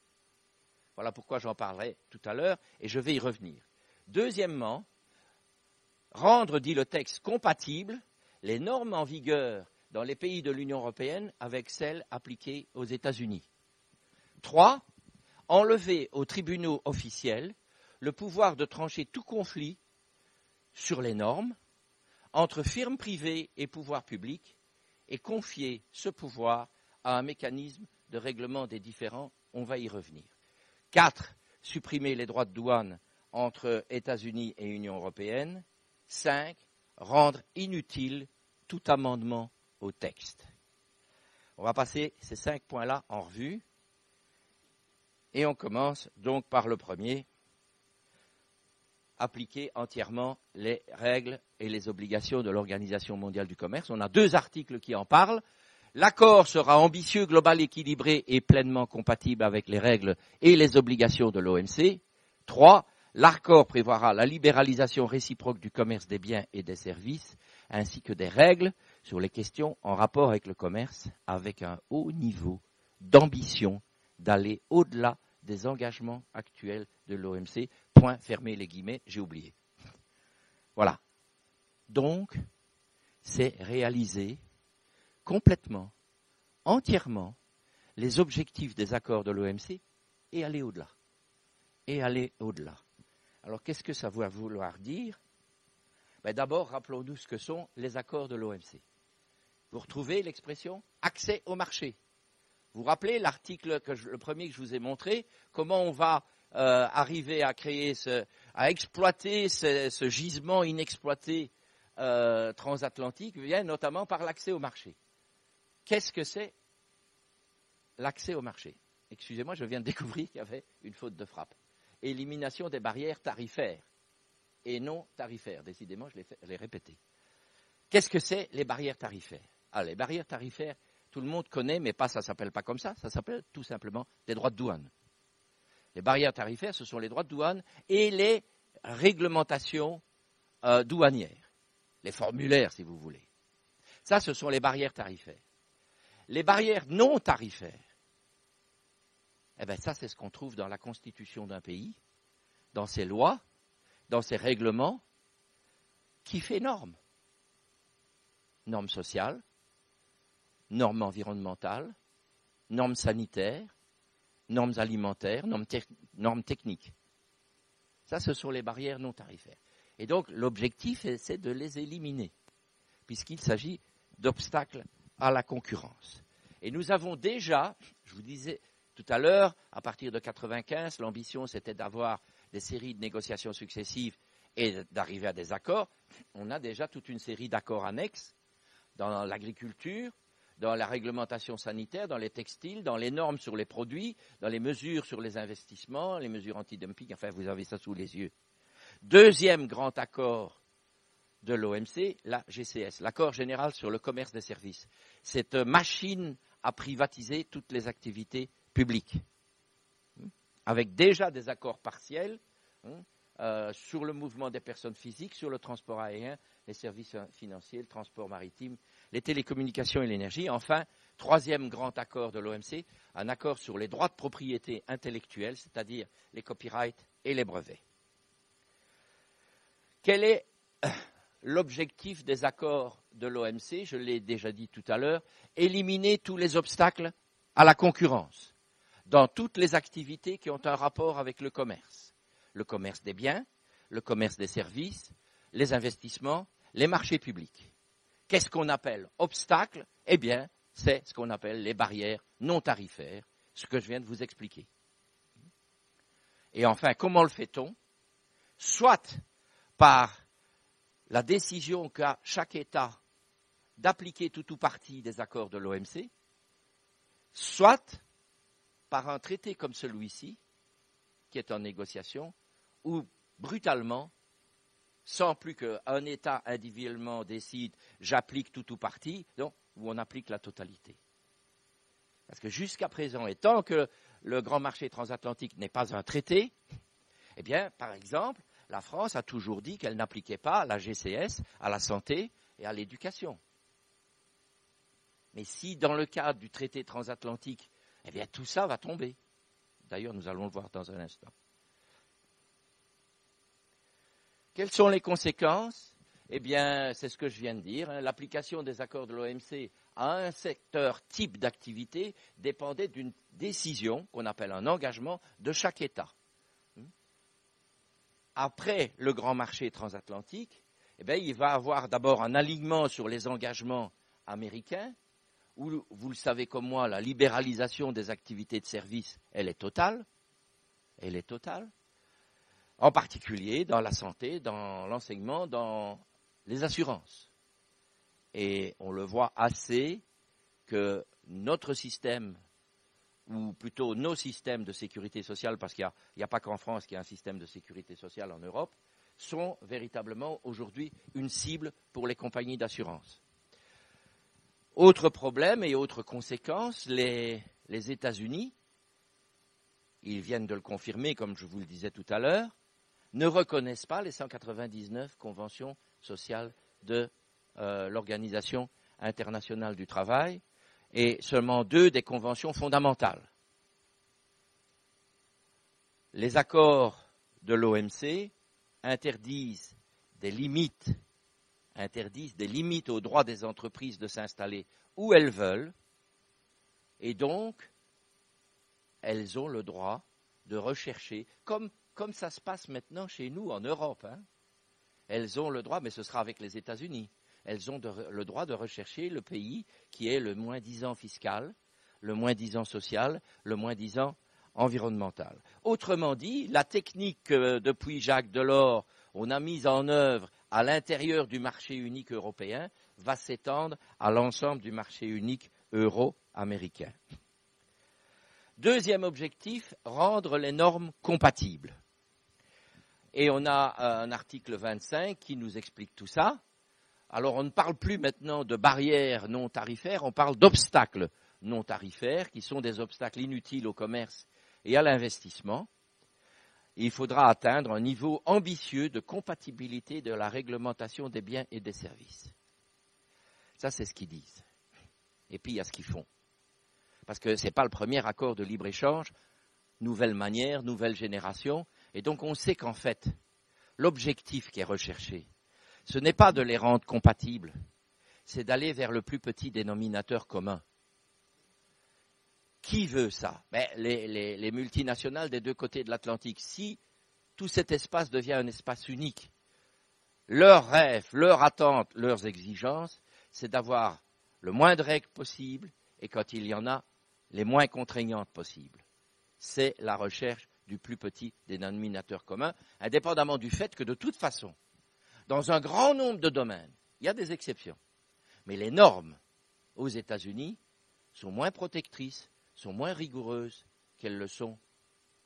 Voilà pourquoi j'en parlerai tout à l'heure et je vais y revenir. Deuxièmement, rendre, dit le texte, compatibles les normes en vigueur dans les pays de l'Union européenne avec celles appliquées aux États-Unis. 3. Enlever aux tribunaux officiels le pouvoir de trancher tout conflit sur les normes entre firmes privées et pouvoirs publics et confier ce pouvoir à un mécanisme de règlement des différends. On va y revenir. 4. Supprimer les droits de douane entre États-Unis et Union européenne. 5. Rendre inutile tout amendement au texte. On va passer ces 5 points-là en revue. Et on commence donc par le premier. Appliquer entièrement les règles et les obligations de l'Organisation mondiale du commerce. On a 2 articles qui en parlent. L'accord sera ambitieux, global, équilibré et pleinement compatible avec les règles et les obligations de l'OMC. 3. L'accord prévoira la libéralisation réciproque du commerce des biens et des services, ainsi que des règles sur les questions en rapport avec le commerce, avec un haut niveau d'ambition d'aller au-delà des engagements actuels de l'OMC. Point, fermez les guillemets, j'ai oublié. Voilà. Donc, c'est réaliser complètement, entièrement, les objectifs des accords de l'OMC et aller au-delà. Et aller au-delà. Alors, qu'est-ce que ça va vouloir dire? D'abord, rappelons-nous ce que sont les accords de l'OMC. Vous retrouvez l'expression « accès au marché ». Vous vous rappelez l'article, le premier que je vous ai montré, comment on va arriver à créer, à exploiter ce gisement inexploité transatlantique vient notamment par l'accès au marché. Qu'est-ce que c'est l'accès au marché? Excusez-moi, je viens de découvrir qu'il y avait une faute de frappe. Élimination des barrières tarifaires et non tarifaires. Décidément, je l'ai répété. Qu'est-ce que c'est les barrières tarifaires? Les barrières tarifaires, tout le monde connaît, mais ça ne s'appelle pas comme ça s'appelle tout simplement des droits de douane. Les barrières tarifaires, ce sont les droits de douane et les réglementations douanières, les formulaires, si vous voulez. Ça, ce sont les barrières tarifaires. Les barrières non tarifaires, ça, c'est ce qu'on trouve dans la constitution d'un pays, dans ses lois, dans ses règlements, qui fait normes. Normes sociales, normes environnementales, normes sanitaires, normes alimentaires, normes techniques. Ça, ce sont les barrières non tarifaires. Et donc, l'objectif, c'est de les éliminer, puisqu'il s'agit d'obstacles à la concurrence. Et nous avons déjà, je vous disais tout à l'heure, à partir de 1995, l'ambition, c'était d'avoir des séries de négociations successives et d'arriver à des accords. On a déjà toute une série d'accords annexes dans l'agriculture, dans la réglementation sanitaire, dans les textiles, dans les normes sur les produits, dans les mesures sur les investissements, les mesures anti-dumping, enfin vous avez ça sous les yeux. Deuxième grand accord de l'OMC, la GCS, l'accord général sur le commerce des services. Cette machine à privatiser toutes les activités publiques, avec déjà des accords partiels sur le mouvement des personnes physiques, sur le transport aérien, les services financiers, le transport maritime, les télécommunications et l'énergie. Enfin, troisième grand accord de l'OMC, un accord sur les droits de propriété intellectuelle, c'est-à-dire les copyrights et les brevets. Quel est l'objectif des accords de l'OMC? Je l'ai déjà dit tout à l'heure, éliminer tous les obstacles à la concurrence dans toutes les activités qui ont un rapport avec le commerce. Le commerce des biens, le commerce des services, les investissements, les marchés publics. Qu'est-ce qu'on appelle obstacle? Eh bien, c'est ce qu'on appelle les barrières non tarifaires, ce que je viens de vous expliquer. Et enfin, comment le fait-on? Soit par la décision qu'a chaque État d'appliquer tout ou partie des accords de l'OMC, soit par un traité comme celui-ci, qui est en négociation, où brutalement, sans plus qu'un État individuellement décide « j'applique tout ou partie », donc où on applique la totalité. Parce que jusqu'à présent, et tant que le grand marché transatlantique n'est pas un traité, eh bien, par exemple, la France a toujours dit qu'elle n'appliquait pas la GCS à la santé et à l'éducation. Mais si, dans le cadre du traité transatlantique, eh bien, tout ça va tomber. D'ailleurs, nous allons le voir dans un instant. Quelles sont les conséquences? Eh bien, c'est ce que je viens de dire. L'application des accords de l'OMC à un secteur type d'activité dépendait d'une décision qu'on appelle un engagement de chaque État. Après le grand marché transatlantique, eh bien, il va avoir d'abord un alignement sur les engagements américains, où, vous le savez comme moi, la libéralisation des activités de services, elle est totale. Elle est totale. En particulier dans la santé, dans l'enseignement, dans les assurances. Et on le voit assez que notre système, ou plutôt nos systèmes de sécurité sociale, parce qu'il n'y a pas qu'en France qu'il y a un système de sécurité sociale en Europe, sont véritablement aujourd'hui une cible pour les compagnies d'assurance. Autre problème et autre conséquence, les États-Unis, ils viennent de le confirmer, comme je vous le disais tout à l'heure, ne reconnaissent pas les 199 conventions sociales de l'Organisation internationale du travail et seulement 2 des conventions fondamentales. Les accords de l'OMC interdisent des limites aux droits des entreprises de s'installer où elles veulent, et donc elles ont le droit de rechercher, comme ça se passe maintenant chez nous en Europe. Elles ont le droit, mais ce sera avec les États-Unis, elles ont le droit de rechercher le pays qui est le moins-disant fiscal, le moins-disant social, le moins-disant environnemental. Autrement dit, la technique que depuis Jacques Delors, on a mise en œuvre à l'intérieur du marché unique européen va s'étendre à l'ensemble du marché unique euro-américain. Deuxième objectif, rendre les normes compatibles. Et on a un article 25 qui nous explique tout ça. Alors on ne parle plus maintenant de barrières non tarifaires, on parle d'obstacles non tarifaires qui sont des obstacles inutiles au commerce et à l'investissement. Il faudra atteindre un niveau ambitieux de compatibilité de la réglementation des biens et des services. Ça, c'est ce qu'ils disent. Et puis, il y a ce qu'ils font. Parce que ce n'est pas le premier accord de libre-échange, nouvelle manière, nouvelle génération. Et donc, on sait qu'en fait, l'objectif qui est recherché, ce n'est pas de les rendre compatibles, c'est d'aller vers le plus petit dénominateur commun. Qui veut ça? Les multinationales des deux côtés de l'Atlantique. Si tout cet espace devient un espace unique, leur rêve, leur attente, leurs exigences, c'est d'avoir le moins de règles possible et quand il y en a, les moins contraignantes possibles. C'est la recherche du plus petit dénominateur commun, indépendamment du fait que de toute façon, dans un grand nombre de domaines, il y a des exceptions, mais les normes aux États-Unis sont moins protectrices, sont moins rigoureuses qu'elles le sont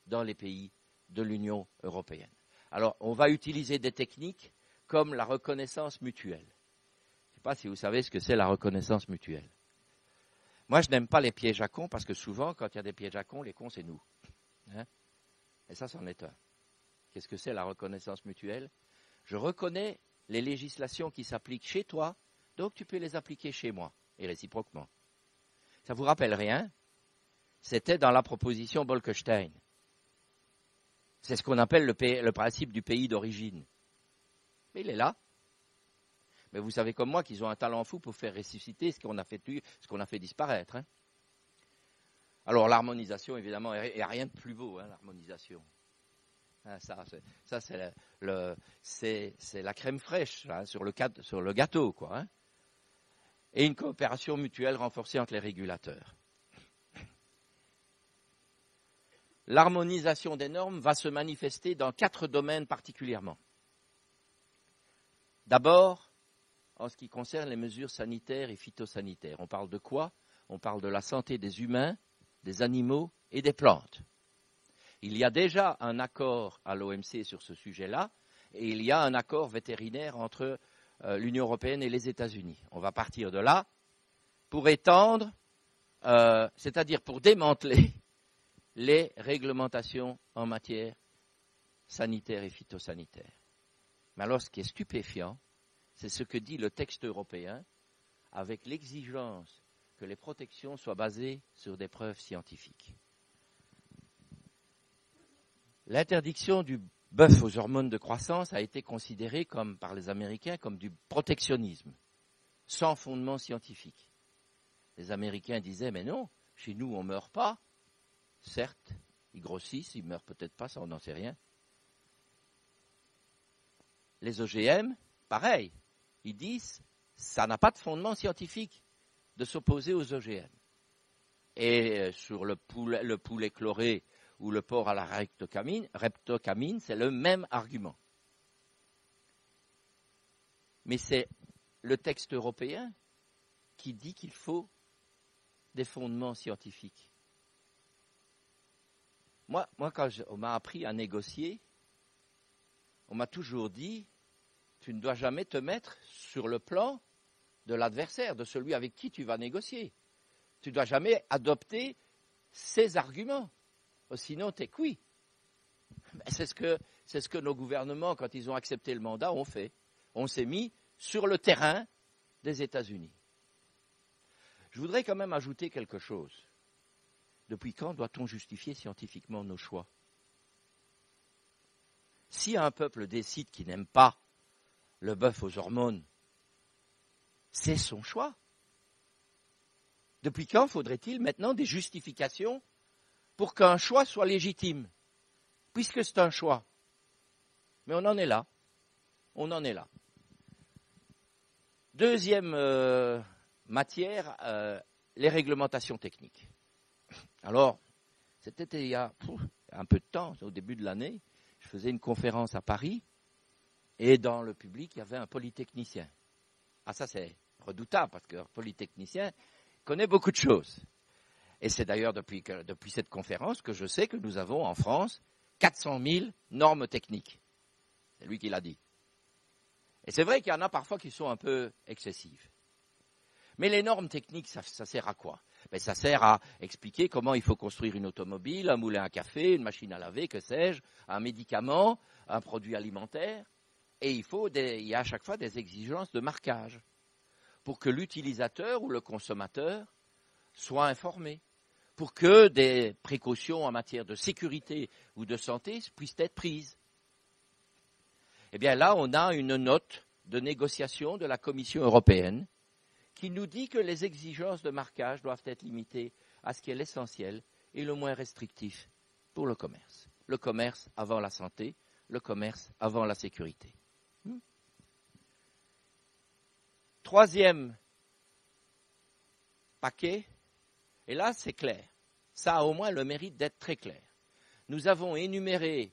dans les pays de l'Union européenne. Alors, on va utiliser des techniques comme la reconnaissance mutuelle. Je ne sais pas si vous savez ce que c'est la reconnaissance mutuelle. Moi, je n'aime pas les pièges à cons parce que souvent, quand il y a des pièges à cons, les cons, c'est nous. Hein? Et ça, c'en est un. Qu'est-ce que c'est la reconnaissance mutuelle? Je reconnais les législations qui s'appliquent chez toi, donc tu peux les appliquer chez moi, et réciproquement. Ça vous rappelle rien? C'était dans la proposition Bolkestein. C'est ce qu'on appelle le principe du pays d'origine. Mais il est là. Mais vous savez comme moi qu'ils ont un talent fou pour faire ressusciter ce qu'on a fait disparaître. Hein. Alors l'harmonisation, évidemment, il n'y a rien de plus beau, hein, l'harmonisation. Hein, c'est la crème fraîche hein, sur le gâteau, quoi. Hein. Et une coopération mutuelle renforcée entre les régulateurs. L'harmonisation des normes va se manifester dans 4 domaines particulièrement. D'abord, en ce qui concerne les mesures sanitaires et phytosanitaires. On parle de quoi? On parle de la santé des humains, des animaux et des plantes. Il y a déjà un accord à l'OMC sur ce sujet-là, et il y a un accord vétérinaire entre l'Union européenne et les États-Unis. On va partir de là pour étendre, c'est-à-dire pour démanteler les réglementations en matière sanitaire et phytosanitaire. Mais alors, ce qui est stupéfiant, c'est ce que dit le texte européen avec l'exigence que les protections soient basées sur des preuves scientifiques. L'interdiction du bœuf aux hormones de croissance a été considérée par les Américains comme du protectionnisme, sans fondement scientifique. Les Américains disaient, mais non, chez nous on ne meurt pas. Certes, ils grossissent, ils ne meurent peut-être pas, ça on n'en sait rien. Les OGM, pareil, ils disent, ça n'a pas de fondement scientifique de s'opposer aux OGM. Et sur le poulet chloré ou le porc à la reptocamine, c'est le même argument. Mais c'est le texte européen qui dit qu'il faut des fondements scientifiques. Moi quand on m'a appris à négocier, on m'a toujours dit, tu ne dois jamais te mettre sur le plan de l'adversaire, de celui avec qui tu vas négocier. Tu ne dois jamais adopter ses arguments, sinon tu es cuit. C'est ce que nos gouvernements, quand ils ont accepté le mandat, ont fait. On s'est mis sur le terrain des États-Unis. Je voudrais quand même ajouter quelque chose. Depuis quand doit-on justifier scientifiquement nos choix? Si un peuple décide qu'il n'aime pas le bœuf aux hormones, c'est son choix. Depuis quand faudrait-il maintenant des justifications pour qu'un choix soit légitime? Puisque c'est un choix. Mais on en est là. On en est là. Deuxième matière, les réglementations techniques. Alors, c'était il y a un peu de temps, au début de l'année, je faisais une conférence à Paris Et dans le public, il y avait un polytechnicien. Ah, ça c'est redoutable, parce qu'un polytechnicien connaît beaucoup de choses. Et c'est d'ailleurs depuis cette conférence que je sais que nous avons en France 400 000 normes techniques. C'est lui qui l'a dit. Et c'est vrai qu'il y en a parfois qui sont un peu excessives. Mais les normes techniques, ça sert à quoi? Ben, ça sert à expliquer comment il faut construire une automobile, un moulin à café, une machine à laver, que sais-je, un médicament, un produit alimentaire. Et il y a à chaque fois des exigences de marquage pour que l'utilisateur ou le consommateur soit informé, pour que des précautions en matière de sécurité ou de santé puissent être prises. Eh bien là, on a une note de négociation de la Commission européenne qui nous dit que les exigences de marquage doivent être limitées à ce qui est l'essentiel et le moins restrictif pour le commerce. Le commerce avant la santé, le commerce avant la sécurité. Troisième paquet, et là c'est clair, ça a au moins le mérite d'être très clair. Nous avons énuméré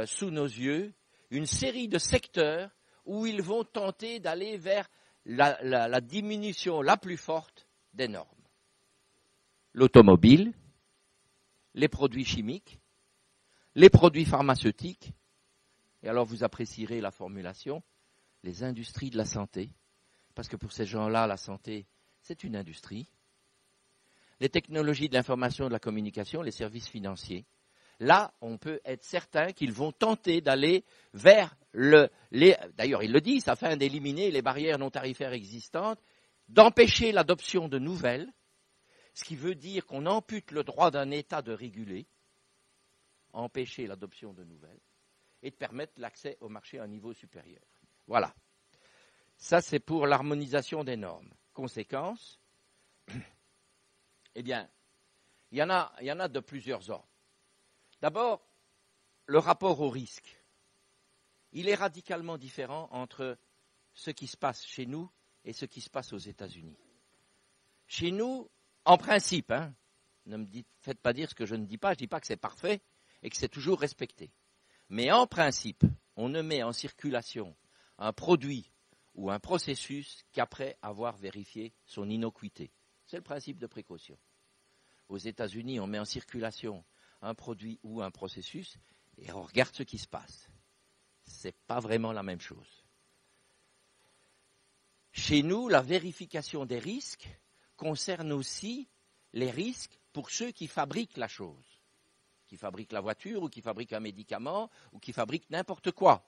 sous nos yeux une série de secteurs où ils vont tenter d'aller vers la diminution la plus forte des normes. L'automobile, les produits chimiques, les produits pharmaceutiques, et alors vous apprécierez la formulation, les industries de la santé, parce que pour ces gens-là, la santé, c'est une industrie. Les technologies de l'information et de la communication, les services financiers. Là, on peut être certain qu'ils vont tenter d'aller vers d'ailleurs, il le dit, afin d'éliminer les barrières non tarifaires existantes, d'empêcher l'adoption de nouvelles, ce qui veut dire qu'on ampute le droit d'un État de réguler, empêcher l'adoption de nouvelles, et de permettre l'accès au marché à un niveau supérieur. Voilà. Ça, c'est pour l'harmonisation des normes. Conséquence, eh bien, il y en a de plusieurs ordres. D'abord, le rapport au risque. Il est radicalement différent entre ce qui se passe chez nous et ce qui se passe aux États-Unis. Chez nous, en principe, ne me faites pas dire ce que je ne dis pas, je ne dis pas que c'est parfait et que c'est toujours respecté. Mais en principe, on ne met en circulation un produit ou un processus qu'après avoir vérifié son innocuité. C'est le principe de précaution. Aux États-Unis, on met en circulation un produit ou un processus et on regarde ce qui se passe. Ce n'est pas vraiment la même chose. Chez nous, la vérification des risques concerne aussi les risques pour ceux qui fabriquent la chose, qui fabriquent la voiture ou qui fabriquent un médicament ou qui fabriquent n'importe quoi.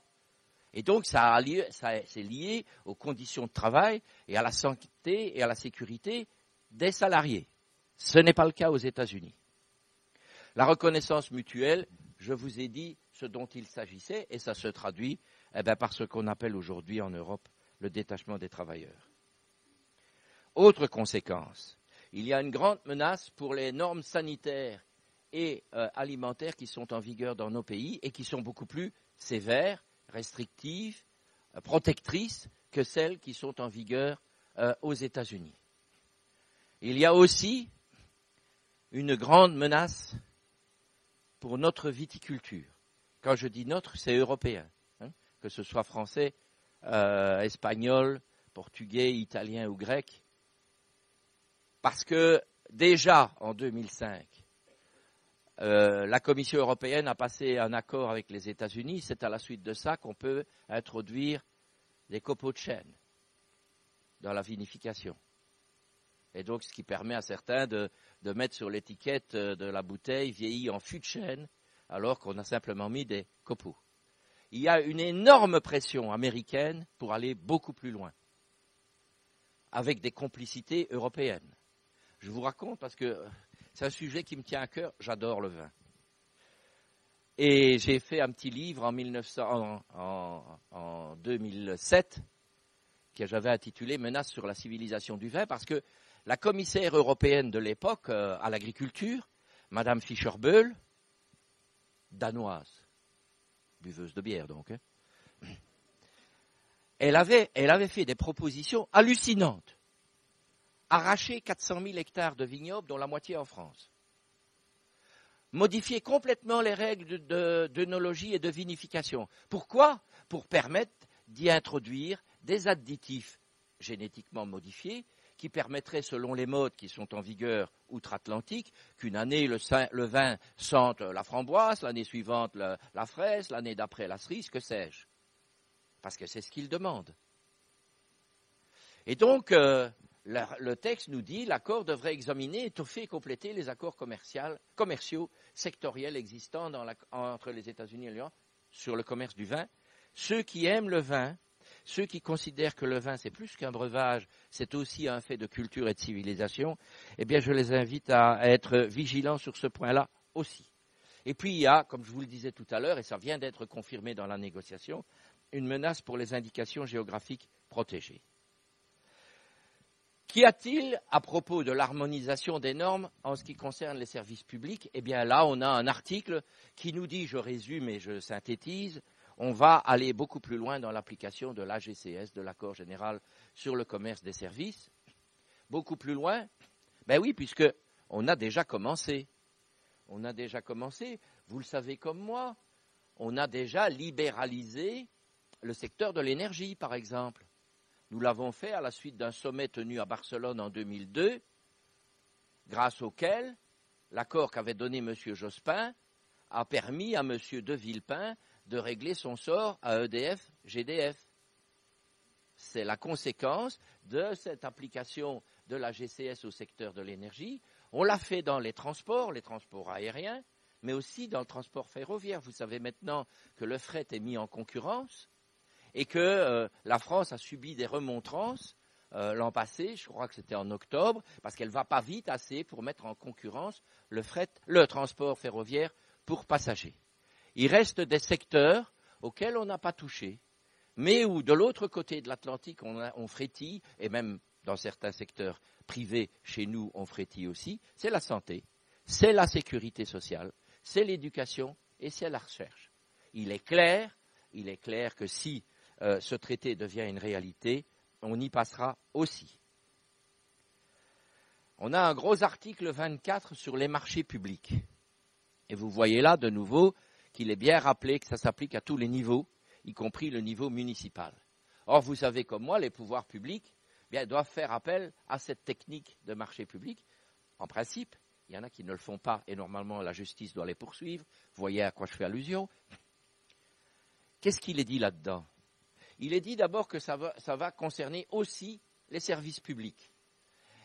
Et donc, c'est lié aux conditions de travail et à la santé et à la sécurité des salariés. Ce n'est pas le cas aux États-Unis. La reconnaissance mutuelle, je vous ai dit ce dont il s'agissait, et ça se traduit par ce qu'on appelle aujourd'hui en Europe le détachement des travailleurs. Autre conséquence, il y a une grande menace pour les normes sanitaires et alimentaires qui sont en vigueur dans nos pays et qui sont beaucoup plus sévères, restrictives, protectrices que celles qui sont en vigueur aux États-Unis. Il y a aussi une grande menace pour notre viticulture. Quand je dis notre, c'est européen, que ce soit français, espagnol, portugais, italien ou grec. Parce que déjà en 2005, la Commission européenne a passé un accord avec les États-Unis. C'est à la suite de ça qu'on peut introduire des copeaux de chêne dans la vinification. Et donc, ce qui permet à certains de mettre sur l'étiquette de la bouteille vieillie en fût de chêne, alors qu'on a simplement mis des copeaux. Il y a une énorme pression américaine pour aller beaucoup plus loin, avec des complicités européennes. Je vous raconte parce que c'est un sujet qui me tient à cœur, j'adore le vin. Et j'ai fait un petit livre en 2007, que j'avais intitulé « Menace sur la civilisation du vin », parce que la commissaire européenne de l'époque à l'agriculture, Madame Fischer-Boel, danoise, buveuse de bière donc, elle avait fait des propositions hallucinantes. Arracher 400 000 hectares de vignobles, dont la moitié en France. Modifier complètement les règles d'œnologie et de vinification. Pourquoi ? Pour permettre d'y introduire des additifs génétiquement modifiés qui permettraient, selon les modes qui sont en vigueur outre-Atlantique, qu'une année le vin sente la framboise, l'année suivante la fraise, l'année d'après la cerise, que sais-je. Parce que c'est ce qu'ils demandent. Et donc, le texte nous dit l'accord devrait examiner, étoffer et compléter les accords commerciaux sectoriels existants entre les États-Unis et l'Union sur le commerce du vin. Ceux qui aiment le vin, ceux qui considèrent que le vin, c'est plus qu'un breuvage, c'est aussi un fait de culture et de civilisation, eh bien, je les invite à être vigilants sur ce point-là aussi. Et puis, il y a, comme je vous le disais tout à l'heure, et ça vient d'être confirmé dans la négociation, une menace pour les indications géographiques protégées. Qu'y a-t-il à propos de l'harmonisation des normes en ce qui concerne les services publics? Eh bien, là, on a un article qui nous dit, je résume et je synthétise, on va aller beaucoup plus loin dans l'application de l'AGCS, de l'accord général sur le commerce des services. Beaucoup plus loin? Ben oui, puisque on a déjà commencé. On a déjà commencé, vous le savez comme moi, on a déjà libéralisé le secteur de l'énergie, par exemple. Nous l'avons fait à la suite d'un sommet tenu à Barcelone en 2002, grâce auquel l'accord qu'avait donné M. Jospin a permis à M. de Villepin de régler son sort à EDF-GDF. C'est la conséquence de cette application de la GCS au secteur de l'énergie. On l'a fait dans les transports aériens, mais aussi dans le transport ferroviaire. Vous savez maintenant que le fret est mis en concurrence et que la France a subi des remontrances l'an passé, je crois que c'était en octobre, parce qu'elle ne va pas vite assez pour mettre en concurrence le transport ferroviaire pour passagers. Il reste des secteurs auxquels on n'a pas touché, mais où de l'autre côté de l'Atlantique on frétille, et même dans certains secteurs privés chez nous on frétille aussi, c'est la santé, c'est la sécurité sociale, c'est l'éducation et c'est la recherche. Il est clair que si ce traité devient une réalité, on y passera aussi. On a un gros article 24 sur les marchés publics. Et vous voyez là, de nouveau, qu'il est bien rappelé que ça s'applique à tous les niveaux, y compris le niveau municipal. Or, vous savez comme moi, les pouvoirs publics doivent faire appel à cette technique de marché public. En principe, il y en a qui ne le font pas, et normalement la justice doit les poursuivre. Vous voyez à quoi je fais allusion. Qu'est-ce qu'il est dit là-dedans? Il est dit d'abord que ça va concerner aussi les services publics.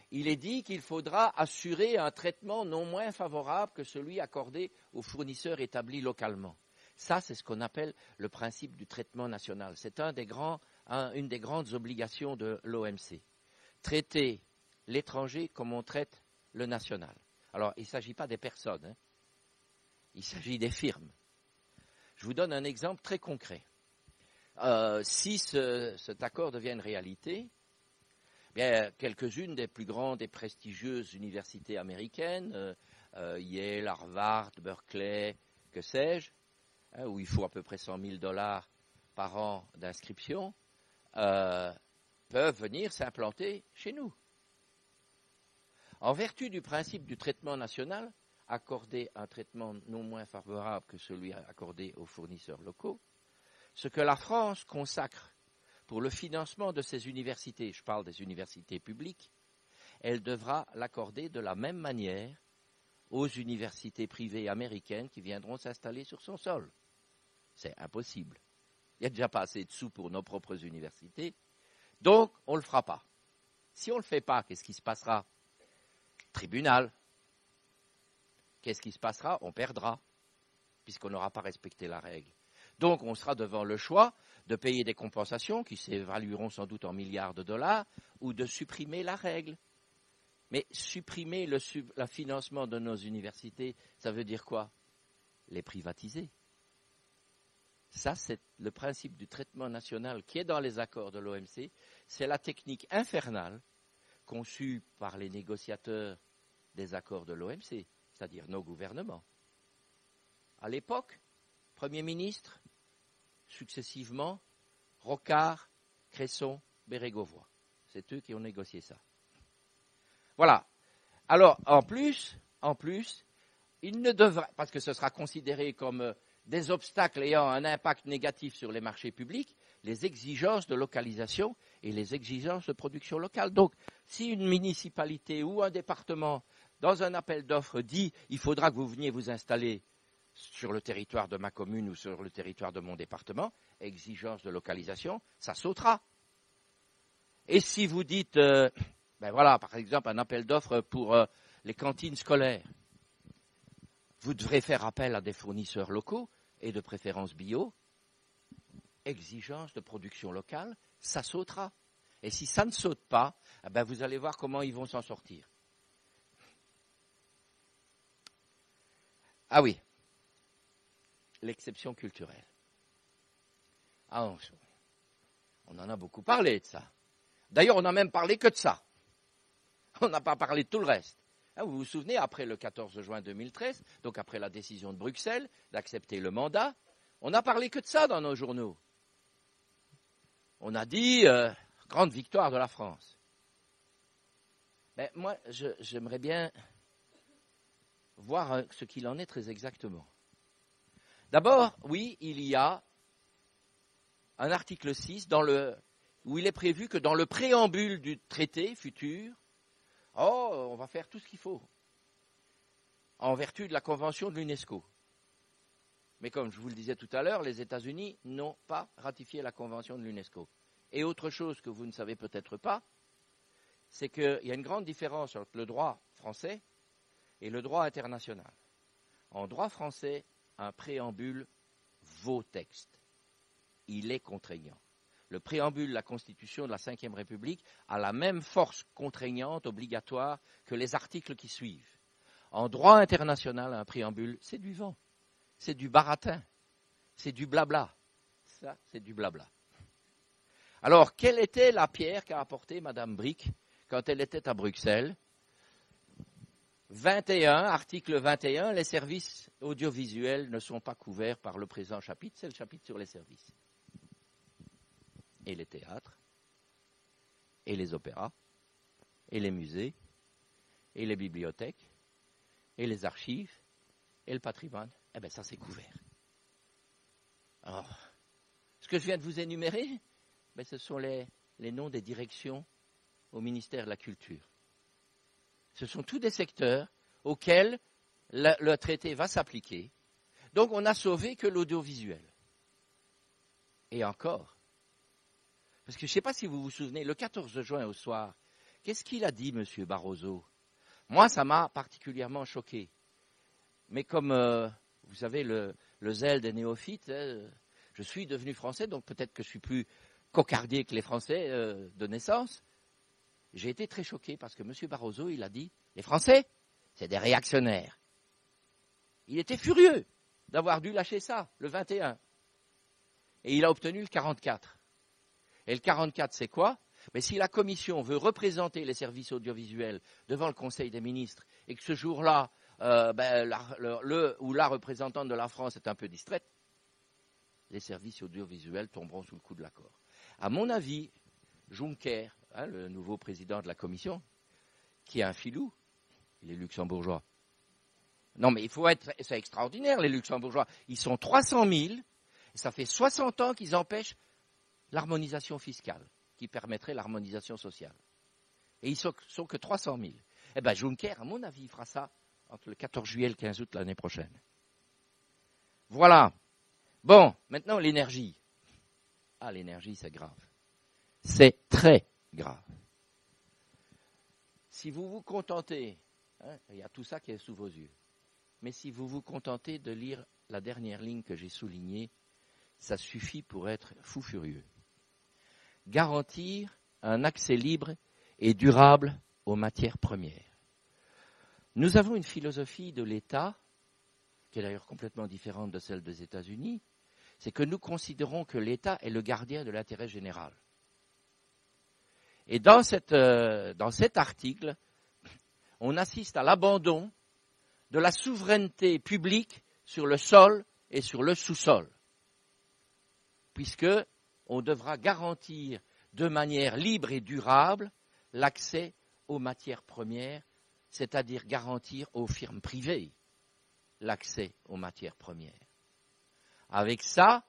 Il est dit qu'il faudra assurer un traitement non moins favorable que celui accordé aux fournisseurs établis localement. Ça, c'est ce qu'on appelle le principe du traitement national. C'est une des grandes obligations de l'OMC. Traiter l'étranger comme on traite le national. Alors, il ne s'agit pas des personnes, il s'agit des firmes. Je vous donne un exemple très concret. Si cet accord devient une réalité, quelques-unes des plus grandes et prestigieuses universités américaines, Yale, Harvard, Berkeley, que sais-je, où il faut à peu près $100 000 par an d'inscription, peuvent venir s'implanter chez nous. En vertu du principe du traitement national, accorder un traitement non moins favorable que celui accordé aux fournisseurs locaux, ce que la France consacre pour le financement de ses universités, je parle des universités publiques, elle devra l'accorder de la même manière aux universités privées américaines qui viendront s'installer sur son sol. C'est impossible. Il n'y a déjà pas assez de sous pour nos propres universités, donc on ne le fera pas. Si on ne le fait pas, qu'est-ce qui se passera? Tribunal. Qu'est-ce qui se passera? On perdra, puisqu'on n'aura pas respecté la règle. Donc, on sera devant le choix de payer des compensations qui s'évalueront sans doute en milliards de dollars ou de supprimer la règle. Mais supprimer le financement de nos universités, ça veut dire quoi? Les privatiser. Ça, c'est le principe du traitement national qui est dans les accords de l'OMC. C'est la technique infernale conçue par les négociateurs des accords de l'OMC, c'est-à-dire nos gouvernements. À l'époque, Premier ministre, successivement, Rocard, Cresson, Bérégovoy. C'est eux qui ont négocié ça. Voilà. Alors, en plus, il ne devra, parce que ce sera considéré comme des obstacles ayant un impact négatif sur les marchés publics, les exigences de localisation et les exigences de production locale. Donc, si une municipalité ou un département, dans un appel d'offres, dit « il faudra que vous veniez vous installer sur le territoire de ma commune ou sur le territoire de mon département », exigence de localisation, ça sautera. Et si vous dites, ben voilà, par exemple, un appel d'offres pour les cantines scolaires, vous devrez faire appel à des fournisseurs locaux et de préférence bio, exigence de production locale, ça sautera. Et si ça ne saute pas, eh ben vous allez voir comment ils vont s'en sortir. Ah oui, l'exception culturelle. Ah, on en a beaucoup parlé de ça. D'ailleurs, on n'a même parlé que de ça. On n'a pas parlé de tout le reste. Vous vous souvenez, après le 14 juin 2013, donc après la décision de Bruxelles d'accepter le mandat, on n'a parlé que de ça dans nos journaux. On a dit grande victoire de la France. Mais moi, j'aimerais bien voir ce qu'il en est très exactement. D'abord, oui, il y a un article 6 où il est prévu que dans le préambule du traité futur, on va faire tout ce qu'il faut en vertu de la convention de l'UNESCO. Mais comme je vous le disais tout à l'heure, les États-Unis n'ont pas ratifié la convention de l'UNESCO. Et autre chose que vous ne savez peut-être pas, c'est qu'il y a une grande différence entre le droit français et le droit international. En droit français, un préambule vaut texte. Il est contraignant. Le préambule de la Constitution de la Ve République a la même force contraignante, obligatoire, que les articles qui suivent. En droit international, un préambule, c'est du vent, c'est du baratin, c'est du blabla. Ça, c'est du blabla. Alors, quelle était la pierre qu'a apportée Mme Brick quand elle était à Bruxelles ? 21, article 21, les services audiovisuels ne sont pas couverts par le présent chapitre, c'est le chapitre sur les services. Et les théâtres, et les opéras, et les musées, et les bibliothèques, et les archives, et le patrimoine, eh bien ça c'est couvert. Alors, ce que je viens de vous énumérer, ben, ce sont les noms des directions au ministère de la Culture. Ce sont tous des secteurs auxquels le traité va s'appliquer. Donc on n'a sauvé que l'audiovisuel. Et encore. Parce que je ne sais pas si vous vous souvenez, le 14 juin au soir, qu'est-ce qu'il a dit, M. Barroso ? Moi, ça m'a particulièrement choqué. Mais comme, vous savez, le zèle des néophytes, je suis devenu français, donc peut-être que je suis plus cocardier que les Français de naissance. J'ai été très choqué parce que M. Barroso, il a dit, les Français, c'est des réactionnaires. Il était furieux d'avoir dû lâcher ça, le 21. Et il a obtenu le 44. Et le 44, c'est quoi ? Mais si la Commission veut représenter les services audiovisuels devant le Conseil des ministres et que ce jour-là, le ou la représentante de la France est un peu distraite, les services audiovisuels tomberont sous le coup de l'accord. À mon avis, Juncker, le nouveau président de la Commission, qui est un filou, il est luxembourgeois. Non, mais c'est extraordinaire, les Luxembourgeois. Ils sont 300 000, et ça fait 60 ans qu'ils empêchent l'harmonisation fiscale, qui permettrait l'harmonisation sociale. Et ils sont que 300 000. Eh bien, Juncker, à mon avis, il fera ça entre le 14 juillet et le 15 août l'année prochaine. Voilà. Bon, maintenant, l'énergie. Ah, l'énergie, c'est grave. C'est très grave. Si vous vous contentez, il y a tout ça qui est sous vos yeux, mais si vous vous contentez de lire la dernière ligne que j'ai soulignée, ça suffit pour être fou furieux. Garantir un accès libre et durable aux matières premières. Nous avons une philosophie de l'État, qui est d'ailleurs complètement différente de celle des États-Unis, c'est que nous considérons que l'État est le gardien de l'intérêt général. Et dans cet article, on assiste à l'abandon de la souveraineté publique sur le sol et sur le sous-sol, puisque on devra garantir de manière libre et durable l'accès aux matières premières, c'est-à-dire garantir aux firmes privées l'accès aux matières premières. Avec ça,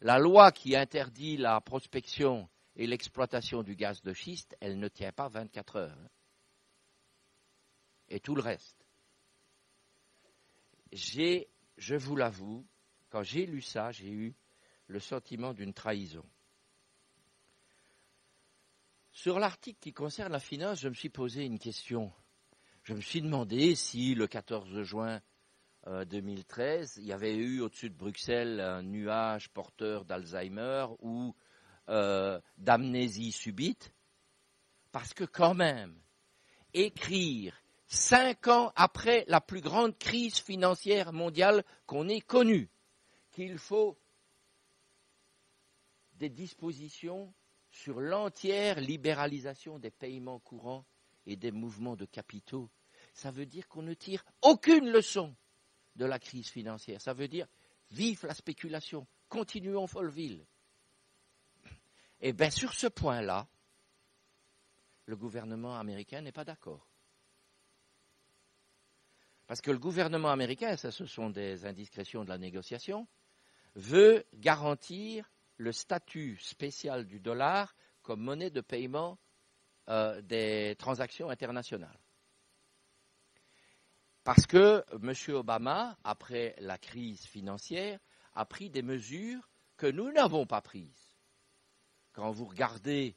la loi qui interdit la prospection et l'exploitation du gaz de schiste, elle ne tient pas 24 heures. Et tout le reste. Je vous l'avoue, quand j'ai lu ça, j'ai eu le sentiment d'une trahison. Sur l'article qui concerne la finance, je me suis posé une question. Je me suis demandé si le 14 juin 2013, il y avait eu au-dessus de Bruxelles un nuage porteur d'Alzheimer ou d'amnésie subite, parce que quand même, écrire 5 ans après la plus grande crise financière mondiale qu'on ait connue, qu'il faut des dispositions sur l'entière libéralisation des paiements courants et des mouvements de capitaux, ça veut dire qu'on ne tire aucune leçon de la crise financière. Ça veut dire vive la spéculation, continuons Folleville. Et bien sur ce point-là, le gouvernement américain n'est pas d'accord. Parce que le gouvernement américain, ça ce sont des indiscrétions de la négociation, veut garantir le statut spécial du dollar comme monnaie de paiement des transactions internationales. Parce que M. Obama, après la crise financière, a pris des mesures que nous n'avons pas prises. Quand vous regardez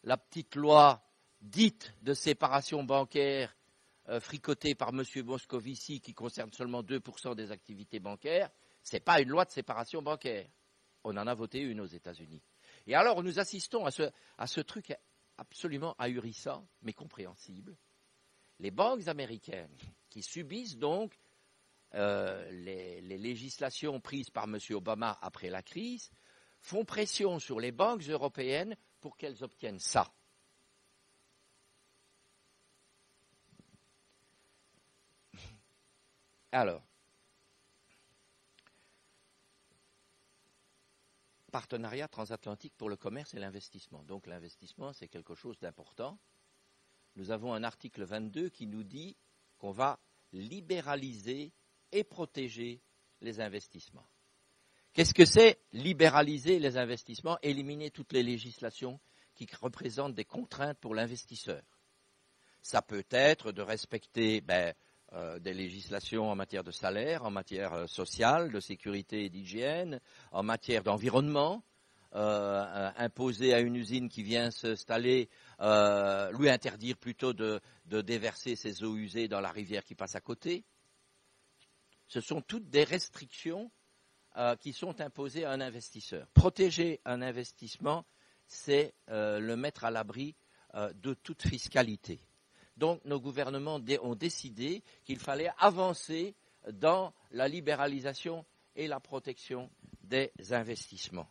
la petite loi dite de séparation bancaire fricotée par M. Moscovici qui concerne seulement 2% des activités bancaires, ce n'est pas une loi de séparation bancaire. On en a voté une aux États-Unis. Et alors nous assistons à ce truc absolument ahurissant, mais compréhensible. Les banques américaines qui subissent donc les législations prises par M. Obama après la crise font pression sur les banques européennes pour qu'elles obtiennent ça. Alors, partenariat transatlantique pour le commerce et l'investissement. Donc l'investissement, c'est quelque chose d'important. Nous avons un article 22 qui nous dit qu'on va libéraliser et protéger les investissements. Qu'est-ce que c'est libéraliser les investissements, éliminer toutes les législations qui représentent des contraintes pour l'investisseur? Ça peut être de respecter des législations en matière de salaire, en matière sociale, de sécurité et d'hygiène, en matière d'environnement, imposer à une usine qui vient s'installer, lui interdire plutôt de déverser ses eaux usées dans la rivière qui passe à côté. Ce sont toutes des restrictions qui sont imposées à un investisseur. Protéger un investissement, c'est le mettre à l'abri de toute fiscalité. Donc nos gouvernements ont décidé qu'il fallait avancer dans la libéralisation et la protection des investissements.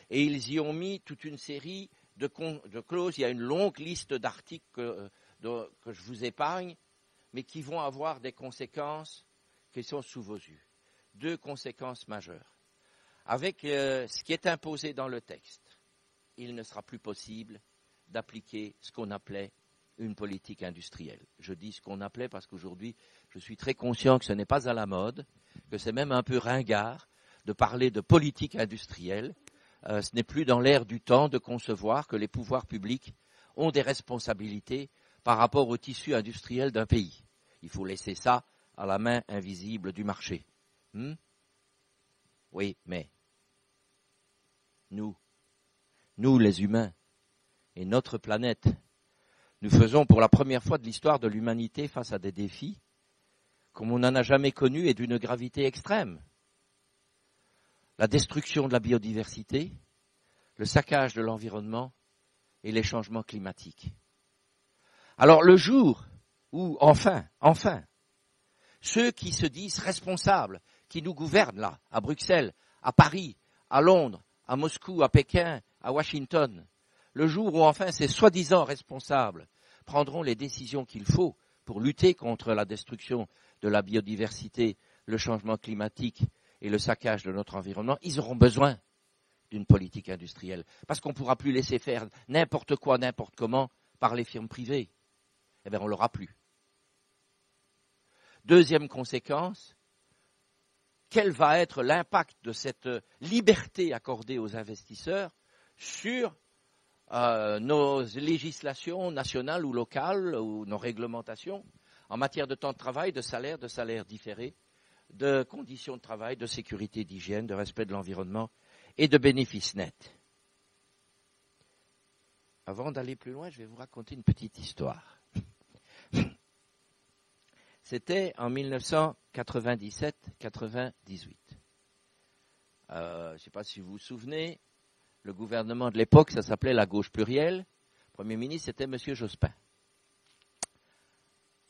Et ils y ont mis toute une série de clauses. Il y a une longue liste d'articles que je vous épargne, mais qui vont avoir des conséquences qui sont sous vos yeux. 2 conséquences majeures. Avec ce qui est imposé dans le texte, il ne sera plus possible d'appliquer ce qu'on appelait une politique industrielle. Je dis ce qu'on appelait parce qu'aujourd'hui, je suis très conscient que ce n'est pas à la mode, que c'est même un peu ringard de parler de politique industrielle. Ce n'est plus dans l'air du temps de concevoir que les pouvoirs publics ont des responsabilités par rapport au tissu industriel d'un pays. Il faut laisser ça à la main invisible du marché. Oui, mais nous les humains et notre planète, nous faisons pour la première fois de l'histoire de l'humanité face à des défis comme on n'en a jamais connu et d'une gravité extrême. La destruction de la biodiversité, le saccage de l'environnement et les changements climatiques. Alors le jour où, enfin, ceux qui se disent responsables, qui nous gouvernent là, à Bruxelles, à Paris, à Londres, à Moscou, à Pékin, à Washington, le jour où enfin ces soi-disant responsables prendront les décisions qu'il faut pour lutter contre la destruction de la biodiversité, le changement climatique et le saccage de notre environnement, ils auront besoin d'une politique industrielle. Parce qu'on ne pourra plus laisser faire n'importe quoi, n'importe comment par les firmes privées. Eh bien, on ne l'aura plus. Deuxième conséquence, quel va être l'impact de cette liberté accordée aux investisseurs sur nos législations nationales ou locales ou nos réglementations en matière de temps de travail, de salaire différé, de conditions de travail, de sécurité, d'hygiène, de respect de l'environnement et de bénéfices nets. Avant d'aller plus loin, je vais vous raconter une petite histoire. C'était en 1997-98. Je ne sais pas si vous vous souvenez, le gouvernement de l'époque, ça s'appelait la gauche plurielle. Le Premier ministre, c'était M. Jospin.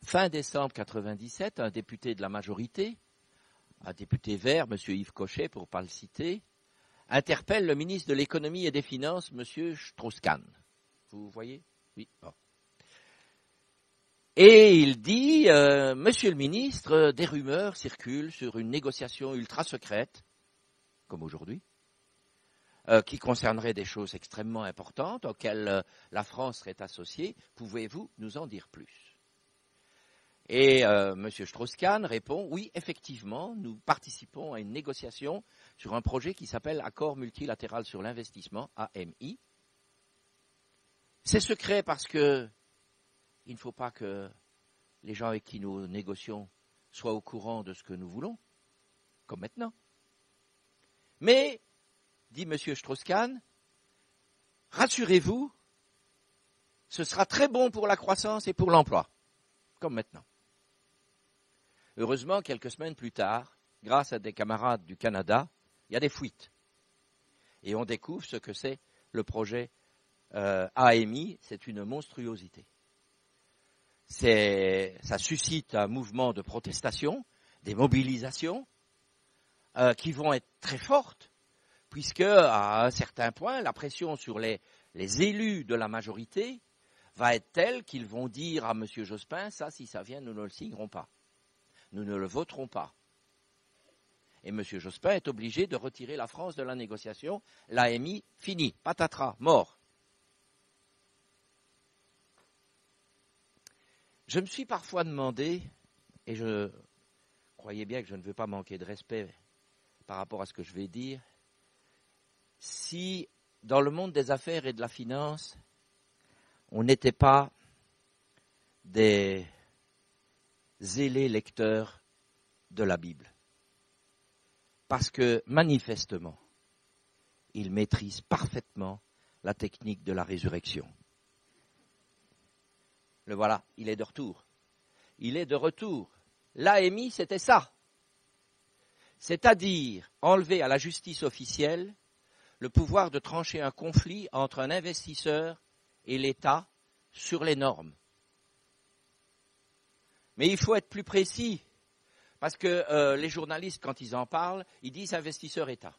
Fin décembre 1997, un député de la majorité, un député vert, M. Yves Cochet, pour ne pas le citer, interpelle le ministre de l'économie et des finances, M. Strauss-Kahn. Vous voyez? Oui. Bon. Et il dit, Monsieur le ministre, des rumeurs circulent sur une négociation ultra secrète, comme aujourd'hui, qui concernerait des choses extrêmement importantes auxquelles la France serait associée. Pouvez-vous nous en dire plus? Et M. Strauss-Kahn répond, oui, effectivement, nous participons à une négociation sur un projet qui s'appelle Accord multilatéral sur l'investissement, AMI. C'est secret parce que il ne faut pas que les gens avec qui nous négocions soient au courant de ce que nous voulons, comme maintenant. Mais, dit M. Strauss-Kahn, rassurez-vous, ce sera très bon pour la croissance et pour l'emploi, comme maintenant. Heureusement, quelques semaines plus tard, grâce à des camarades du Canada, il y a des fuites. Et on découvre ce que c'est le projet AMI, c'est une monstruosité. Ça suscite un mouvement de protestation, des mobilisations qui vont être très fortes, puisque à un certain point, la pression sur les élus de la majorité va être telle qu'ils vont dire à M. Jospin, ça, si ça vient, nous ne le signerons pas. Nous ne le voterons pas. Et M. Jospin est obligé de retirer la France de la négociation. L'AMI, fini, patatras, mort. Je me suis parfois demandé, et je croyais bien que je ne veux pas manquer de respect par rapport à ce que je vais dire, si dans le monde des affaires et de la finance, on n'était pas des zélés lecteurs de la Bible. Parce que, manifestement, ils maîtrisent parfaitement la technique de la résurrection. Le voilà, il est de retour. Il est de retour. L'AMI, c'était ça. C'est-à-dire enlever à la justice officielle le pouvoir de trancher un conflit entre un investisseur et l'État sur les normes. Mais il faut être plus précis, parce que les journalistes, quand ils en parlent, ils disent investisseur-État.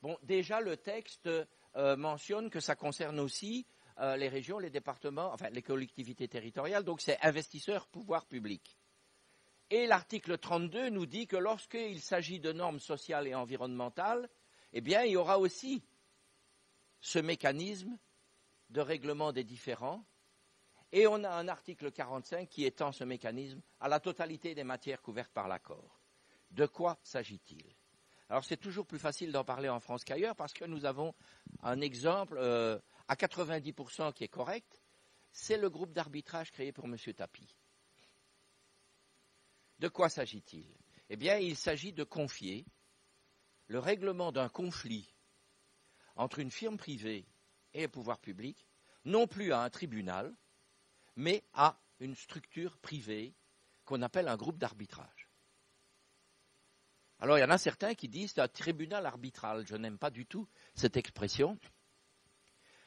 Bon, déjà, le texte mentionne que ça concerne aussi les régions, les départements, enfin les collectivités territoriales, donc c'est investisseurs, pouvoir public. Et l'article 32 nous dit que lorsqu'il s'agit de normes sociales et environnementales, eh bien, il y aura aussi ce mécanisme de règlement des différends. Et on a un article 45 qui étend ce mécanisme à la totalité des matières couvertes par l'accord. De quoi s'agit-il? Alors, c'est toujours plus facile d'en parler en France qu'ailleurs parce que nous avons un exemple à 90% qui est correct. C'est le groupe d'arbitrage créé pour M. Tapie. De quoi s'agit-il? Eh bien, il s'agit de confier le règlement d'un conflit entre une firme privée et le pouvoir public, non plus à un tribunal, mais à une structure privée qu'on appelle un groupe d'arbitrage. Alors, il y en a certains qui disent c'est un tribunal arbitral. Je n'aime pas du tout cette expression,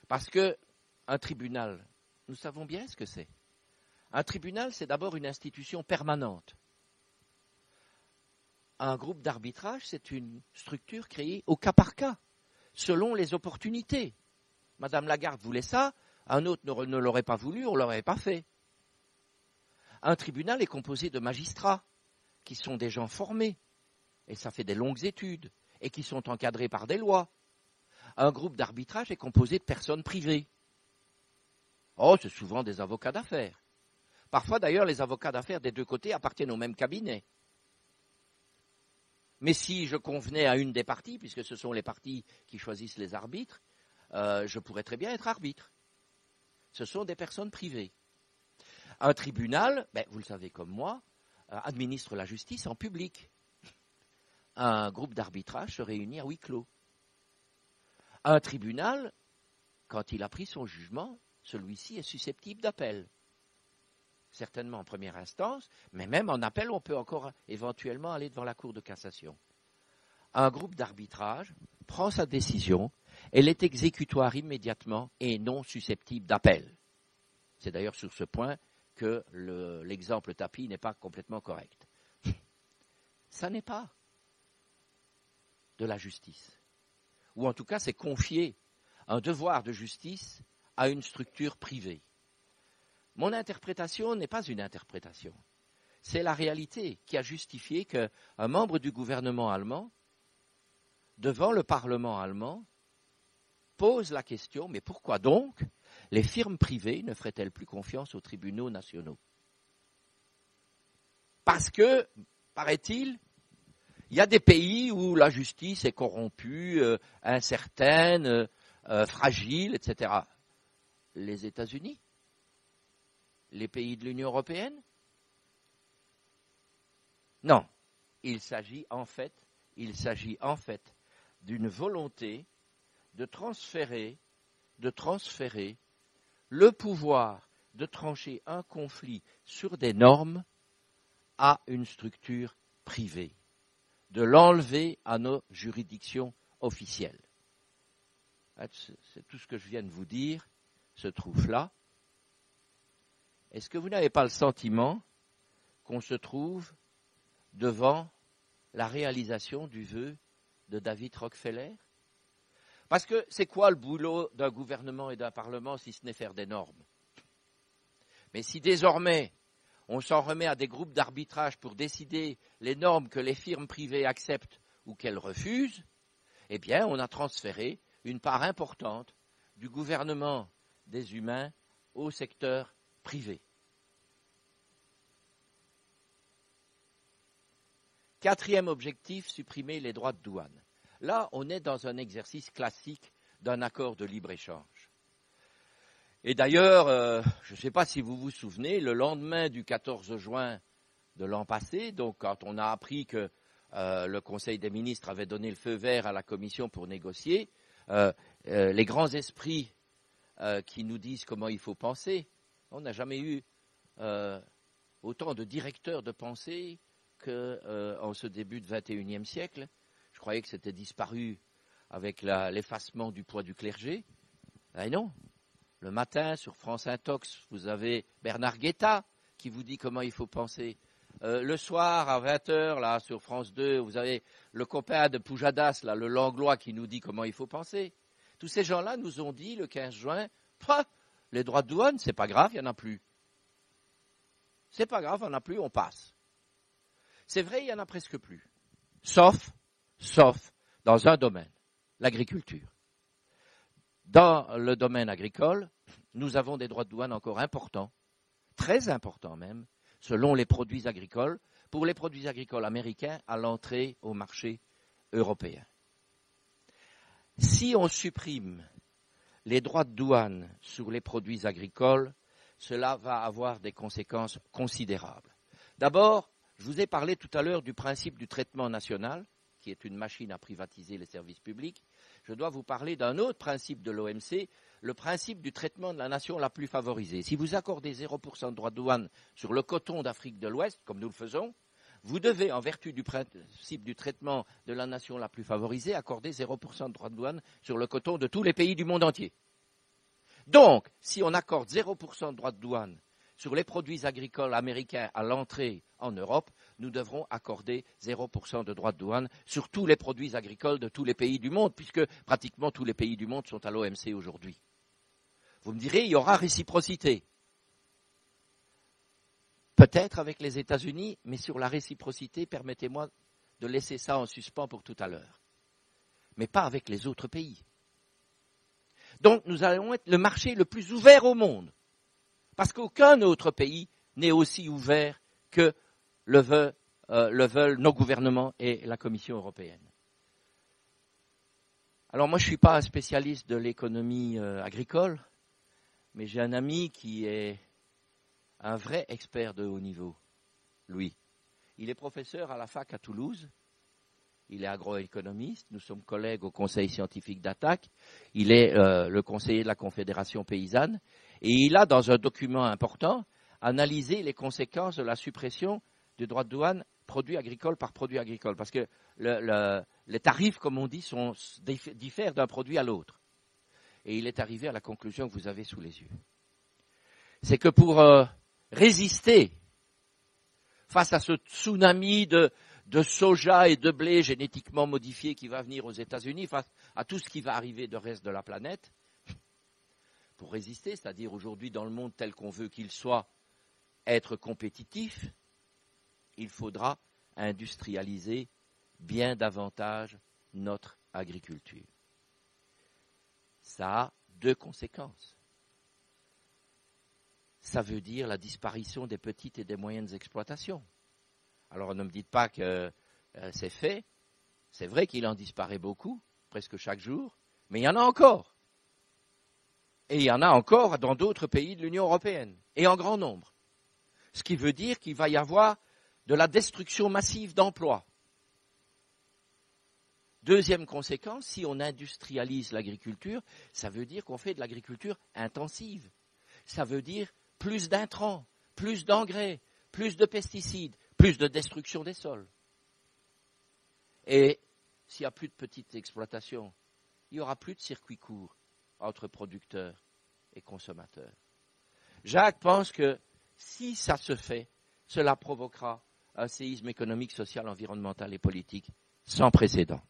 parce qu'un tribunal, nous savons bien ce que c'est. Un tribunal, c'est d'abord une institution permanente. Un groupe d'arbitrage, c'est une structure créée au cas par cas, selon les opportunités. Madame Lagarde voulait ça, un autre ne l'aurait pas voulu, on ne l'aurait pas fait. Un tribunal est composé de magistrats, qui sont des gens formés, et ça fait des longues études, et qui sont encadrés par des lois. Un groupe d'arbitrage est composé de personnes privées. Oh, c'est souvent des avocats d'affaires. Parfois, d'ailleurs, les avocats d'affaires des deux côtés appartiennent au même cabinet. Mais si je convenais à une des parties, puisque ce sont les parties qui choisissent les arbitres, je pourrais très bien être arbitre. Ce sont des personnes privées. Un tribunal, vous le savez comme moi, administre la justice en public. Un groupe d'arbitrage se réunit à huis clos. Un tribunal, quand il a pris son jugement, celui-ci est susceptible d'appel. Certainement en première instance, mais même en appel, on peut encore éventuellement aller devant la Cour de cassation. Un groupe d'arbitrage prend sa décision, elle est exécutoire immédiatement et non susceptible d'appel. C'est d'ailleurs sur ce point que l'exemple tapis n'est pas complètement correct. Ça n'est pas de la justice. Ou en tout cas, c'est confier un devoir de justice à une structure privée. Mon interprétation n'est pas une interprétation. C'est la réalité qui a justifié qu'un membre du gouvernement allemand, devant le Parlement allemand, pose la question, mais pourquoi donc les firmes privées ne feraient-elles plus confiance aux tribunaux nationaux? Parce que, paraît-il, il y a des pays où la justice est corrompue, incertaine, fragile, etc. Les États-Unis? Les pays de l'Union européenne? Non. Il s'agit en fait d'une volonté de transférer le pouvoir de trancher un conflit sur des normes à une structure privée, de l'enlever à nos juridictions officielles. C'est tout ce que je viens de vous dire, se trouve là. Est-ce que vous n'avez pas le sentiment qu'on se trouve devant la réalisation du vœu de David Rockefeller? Parce que c'est quoi le boulot d'un gouvernement et d'un parlement si ce n'est faire des normes? Mais si désormais on s'en remet à des groupes d'arbitrage pour décider les normes que les firmes privées acceptent ou qu'elles refusent, eh bien on a transféré une part importante du gouvernement des humains au secteur privé. Quatrième objectif, supprimer les droits de douane. Là, on est dans un exercice classique d'un accord de libre-échange. Et d'ailleurs, je ne sais pas si vous vous souvenez, le lendemain du 14 juin de l'an passé, donc quand on a appris que le Conseil des ministres avait donné le feu vert à la Commission pour négocier, les grands esprits qui nous disent comment il faut penser, on n'a jamais eu autant de directeurs de pensée qu'en ce début de XXIe siècle. Je croyais que c'était disparu avec l'effacement du poids du clergé. Eh non. Le matin, sur France Intox, vous avez Bernard Guetta qui vous dit comment il faut penser. Le soir, à 20h, là, sur France 2, vous avez le copain de Poujadas, là, le Langlois, qui nous dit comment il faut penser. Tous ces gens-là nous ont dit, le 15 juin, les droits de douane, c'est pas grave, il n'y en a plus. C'est pas grave, il n'y en a plus, on passe. C'est vrai, il n'y en a presque plus. Sauf dans un domaine, l'agriculture. Dans le domaine agricole, nous avons des droits de douane encore importants, très importants même, selon les produits agricoles, pour les produits agricoles américains à l'entrée au marché européen. Si on supprime les droits de douane sur les produits agricoles, cela va avoir des conséquences considérables. D'abord, je vous ai parlé tout à l'heure du principe du traitement national, qui est une machine à privatiser les services publics. Je dois vous parler d'un autre principe de l'OMC, le principe du traitement de la nation la plus favorisée. Si vous accordez 0% de droits de douane sur le coton d'Afrique de l'Ouest, comme nous le faisons, vous devez, en vertu du principe du traitement de la nation la plus favorisée, accorder 0% de droits de douane sur le coton de tous les pays du monde entier. Donc, si on accorde 0% de droits de douane sur les produits agricoles américains à l'entrée en Europe, nous devrons accorder 0% de droits de douane sur tous les produits agricoles de tous les pays du monde, puisque pratiquement tous les pays du monde sont à l'OMC aujourd'hui. Vous me direz, il y aura réciprocité. Peut-être avec les États-Unis, mais sur la réciprocité, permettez-moi de laisser ça en suspens pour tout à l'heure. Mais pas avec les autres pays. Donc nous allons être le marché le plus ouvert au monde. Parce qu'aucun autre pays n'est aussi ouvert que le veut le veulent nos gouvernements et la Commission européenne. Alors moi, je ne suis pas un spécialiste de l'économie agricole, mais j'ai un ami qui est un vrai expert de haut niveau, lui. Il est professeur à la fac à Toulouse, il est agroéconomiste, nous sommes collègues au conseil scientifique d'Attaque, il est le conseiller de la Confédération paysanne, et il a, dans un document important, analysé les conséquences de la suppression du droit de douane produit agricole par produit agricole, parce que les tarifs, comme on dit, diffèrent d'un produit à l'autre. Et il est arrivé à la conclusion que vous avez sous les yeux. C'est que pour résister face à ce tsunami de soja et de blé génétiquement modifié qui va venir aux États-Unis, face à tout ce qui va arriver du reste de la planète, pour résister, c'est-à-dire aujourd'hui dans le monde tel qu'on veut qu'il soit, être compétitif, il faudra industrialiser bien davantage notre agriculture. Ça a deux conséquences. Ça veut dire la disparition des petites et des moyennes exploitations. Alors ne me dites pas que c'est fait. C'est vrai qu'il en disparaît beaucoup, presque chaque jour, mais il y en a encore. Et il y en a encore dans d'autres pays de l'Union européenne, et en grand nombre. Ce qui veut dire qu'il va y avoir de la destruction massive d'emplois. Deuxième conséquence, si on industrialise l'agriculture, ça veut dire qu'on fait de l'agriculture intensive. Ça veut dire plus d'intrants, plus d'engrais, plus de pesticides, plus de destruction des sols. Et s'il n'y a plus de petites exploitations, il n'y aura plus de circuits courts entre producteurs et consommateurs. Jacques pense que si ça se fait, cela provoquera un séisme économique, social, environnemental et politique sans précédent.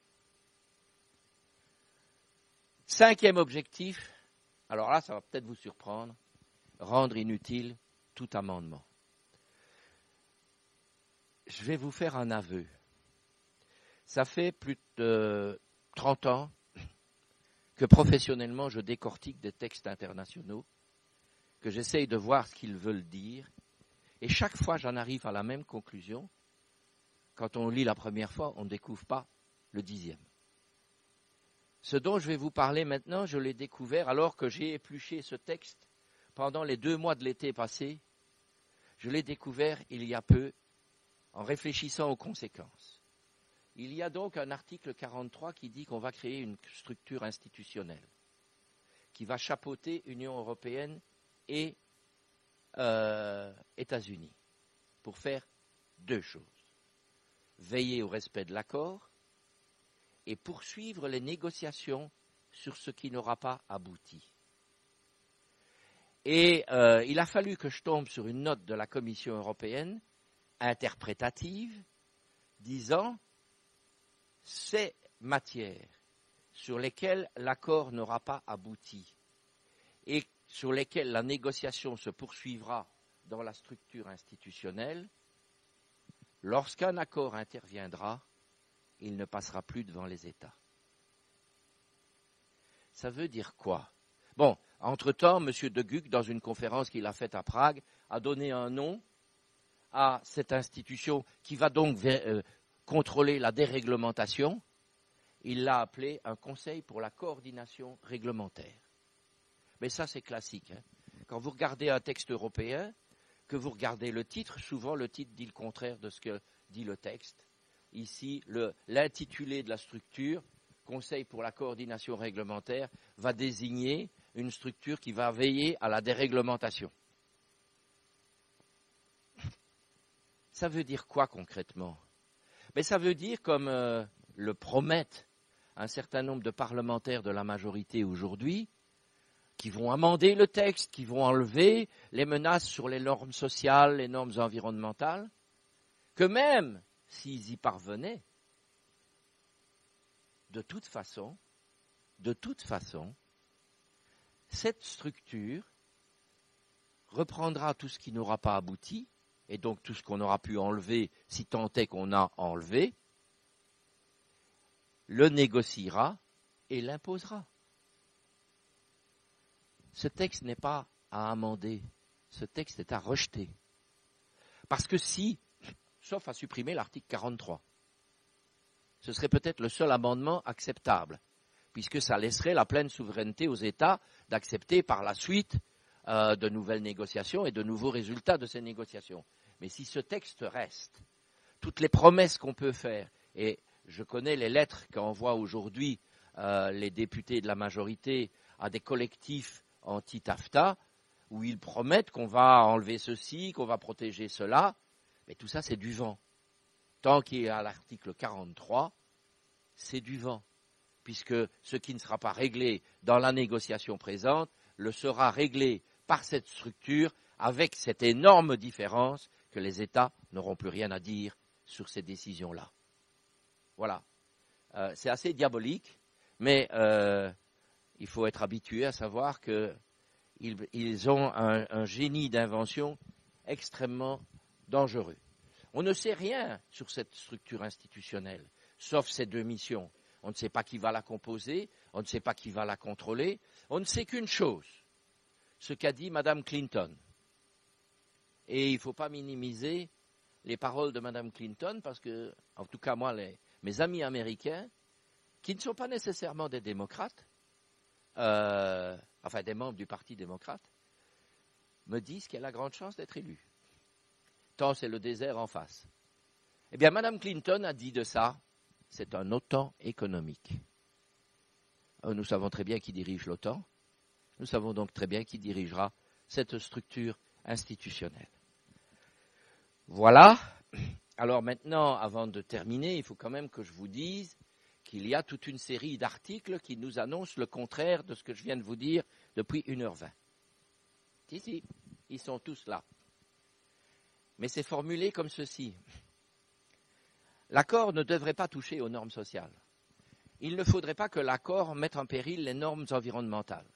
Cinquième objectif, alors là, ça va peut-être vous surprendre, rendre inutile tout amendement. Je vais vous faire un aveu. Ça fait plus de 30 ans que professionnellement je décortique des textes internationaux, que j'essaye de voir ce qu'ils veulent dire, et chaque fois j'en arrive à la même conclusion. Quand on lit la première fois, on ne découvre pas le 10e. Ce dont je vais vous parler maintenant, je l'ai découvert alors que j'ai épluché ce texte pendant les 2 mois de l'été passé. Je l'ai découvert il y a peu en réfléchissant aux conséquences. Il y a donc un article 43 qui dit qu'on va créer une structure institutionnelle qui va chapeauter Union européenne et États-Unis pour faire 2 choses. Veiller au respect de l'accord et poursuivre les négociations sur ce qui n'aura pas abouti. Et il a fallu que je tombe sur une note de la Commission européenne, interprétative, disant ces matières sur lesquelles l'accord n'aura pas abouti et sur lesquelles la négociation se poursuivra dans la structure institutionnelle, lorsqu'un accord interviendra, il ne passera plus devant les États. Ça veut dire quoi? Bon, entre-temps, M. De Gucht, dans une conférence qu'il a faite à Prague, a donné un nom à cette institution qui va donc contrôler la déréglementation. Il l'a appelé un conseil pour la coordination réglementaire. Mais ça, c'est classique. Quand vous regardez un texte européen, que vous regardez le titre, souvent le titre dit le contraire de ce que dit le texte. Ici, l'intitulé de la structure, Conseil pour la coordination réglementaire, va désigner une structure qui va veiller à la déréglementation. Ça veut dire quoi concrètement? Mais ça veut dire, comme le promettent un certain nombre de parlementaires de la majorité aujourd'hui, qui vont amender le texte, qui vont enlever les menaces sur les normes sociales, les normes environnementales, que même s'ils y parvenaient, de toute façon, cette structure reprendra tout ce qui n'aura pas abouti, et donc tout ce qu'on aura pu enlever, si tant est qu'on a enlevé, le négociera et l'imposera. Ce texte n'est pas à amender, ce texte est à rejeter. Parce que si sauf à supprimer l'article 43. Ce serait peut-être le seul amendement acceptable, puisque ça laisserait la pleine souveraineté aux États d'accepter par la suite de nouvelles négociations et de nouveaux résultats de ces négociations. Mais si ce texte reste, toutes les promesses qu'on peut faire, et je connais les lettres qu'envoient aujourd'hui les députés de la majorité à des collectifs anti-TAFTA, où ils promettent qu'on va enlever ceci, qu'on va protéger cela, mais tout ça c'est du vent. Tant qu'il y a l'article 43, c'est du vent, puisque ce qui ne sera pas réglé dans la négociation présente le sera réglé par cette structure, avec cette énorme différence que les États n'auront plus rien à dire sur ces décisions-là. Voilà. C'est assez diabolique, mais il faut être habitué à savoir qu'ils ont un génie d'invention extrêmement dangereux. On ne sait rien sur cette structure institutionnelle, sauf ces deux missions. On ne sait pas qui va la composer, on ne sait pas qui va la contrôler. On ne sait qu'une chose, ce qu'a dit Mme Clinton. Et il ne faut pas minimiser les paroles de Mme Clinton, parce que, en tout cas moi, mes amis américains, qui ne sont pas nécessairement des démocrates, enfin des membres du Parti démocrate, me disent qu'elle a grande chance d'être élue. Tant c'est le désert en face. Eh bien, Mme Clinton a dit de ça, c'est un OTAN économique. Nous savons très bien qui dirige l'OTAN. Nous savons donc très bien qui dirigera cette structure institutionnelle. Voilà. Alors maintenant, avant de terminer, il faut quand même que je vous dise qu'il y a toute une série d'articles qui nous annoncent le contraire de ce que je viens de vous dire depuis 1h20. Si, ils sont tous là. Mais c'est formulé comme ceci. L'accord ne devrait pas toucher aux normes sociales. Il ne faudrait pas que l'accord mette en péril les normes environnementales.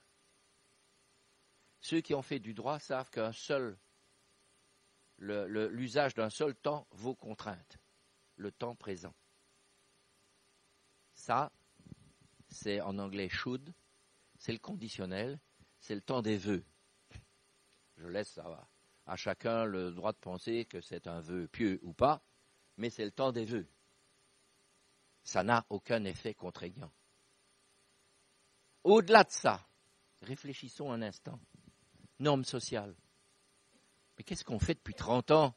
Ceux qui ont fait du droit savent qu'un seul, l'usage d'un seul temps vaut contrainte, le temps présent. Ça, c'est en anglais should, c'est le conditionnel, c'est le temps des vœux. Je laisse à chacun le droit de penser que c'est un vœu pieux ou pas, mais c'est le temps des vœux. Ça n'a aucun effet contraignant. Au-delà de ça, réfléchissons un instant. Normes sociales. Mais qu'est-ce qu'on fait depuis 30 ans,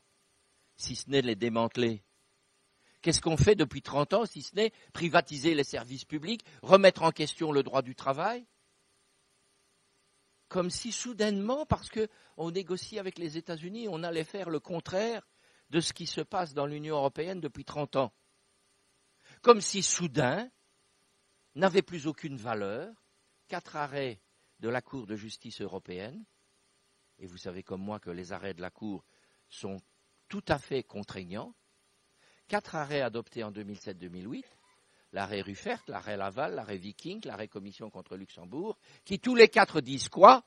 si ce n'est de les démanteler? Qu'est-ce qu'on fait depuis 30 ans, si ce n'est privatiser les services publics, remettre en question le droit du travail? Comme si soudainement, parce qu'on négocie avec les États-Unis, on allait faire le contraire de ce qui se passe dans l'Union européenne depuis 30 ans. Comme si soudain n'avait plus aucune valeur 4 arrêts de la Cour de justice européenne, et vous savez comme moi que les arrêts de la Cour sont tout à fait contraignants, 4 arrêts adoptés en 2007-2008, l'arrêt Ruffert, l'arrêt Laval, l'arrêt Viking, l'arrêt Commission contre Luxembourg, qui tous les 4 disent quoi?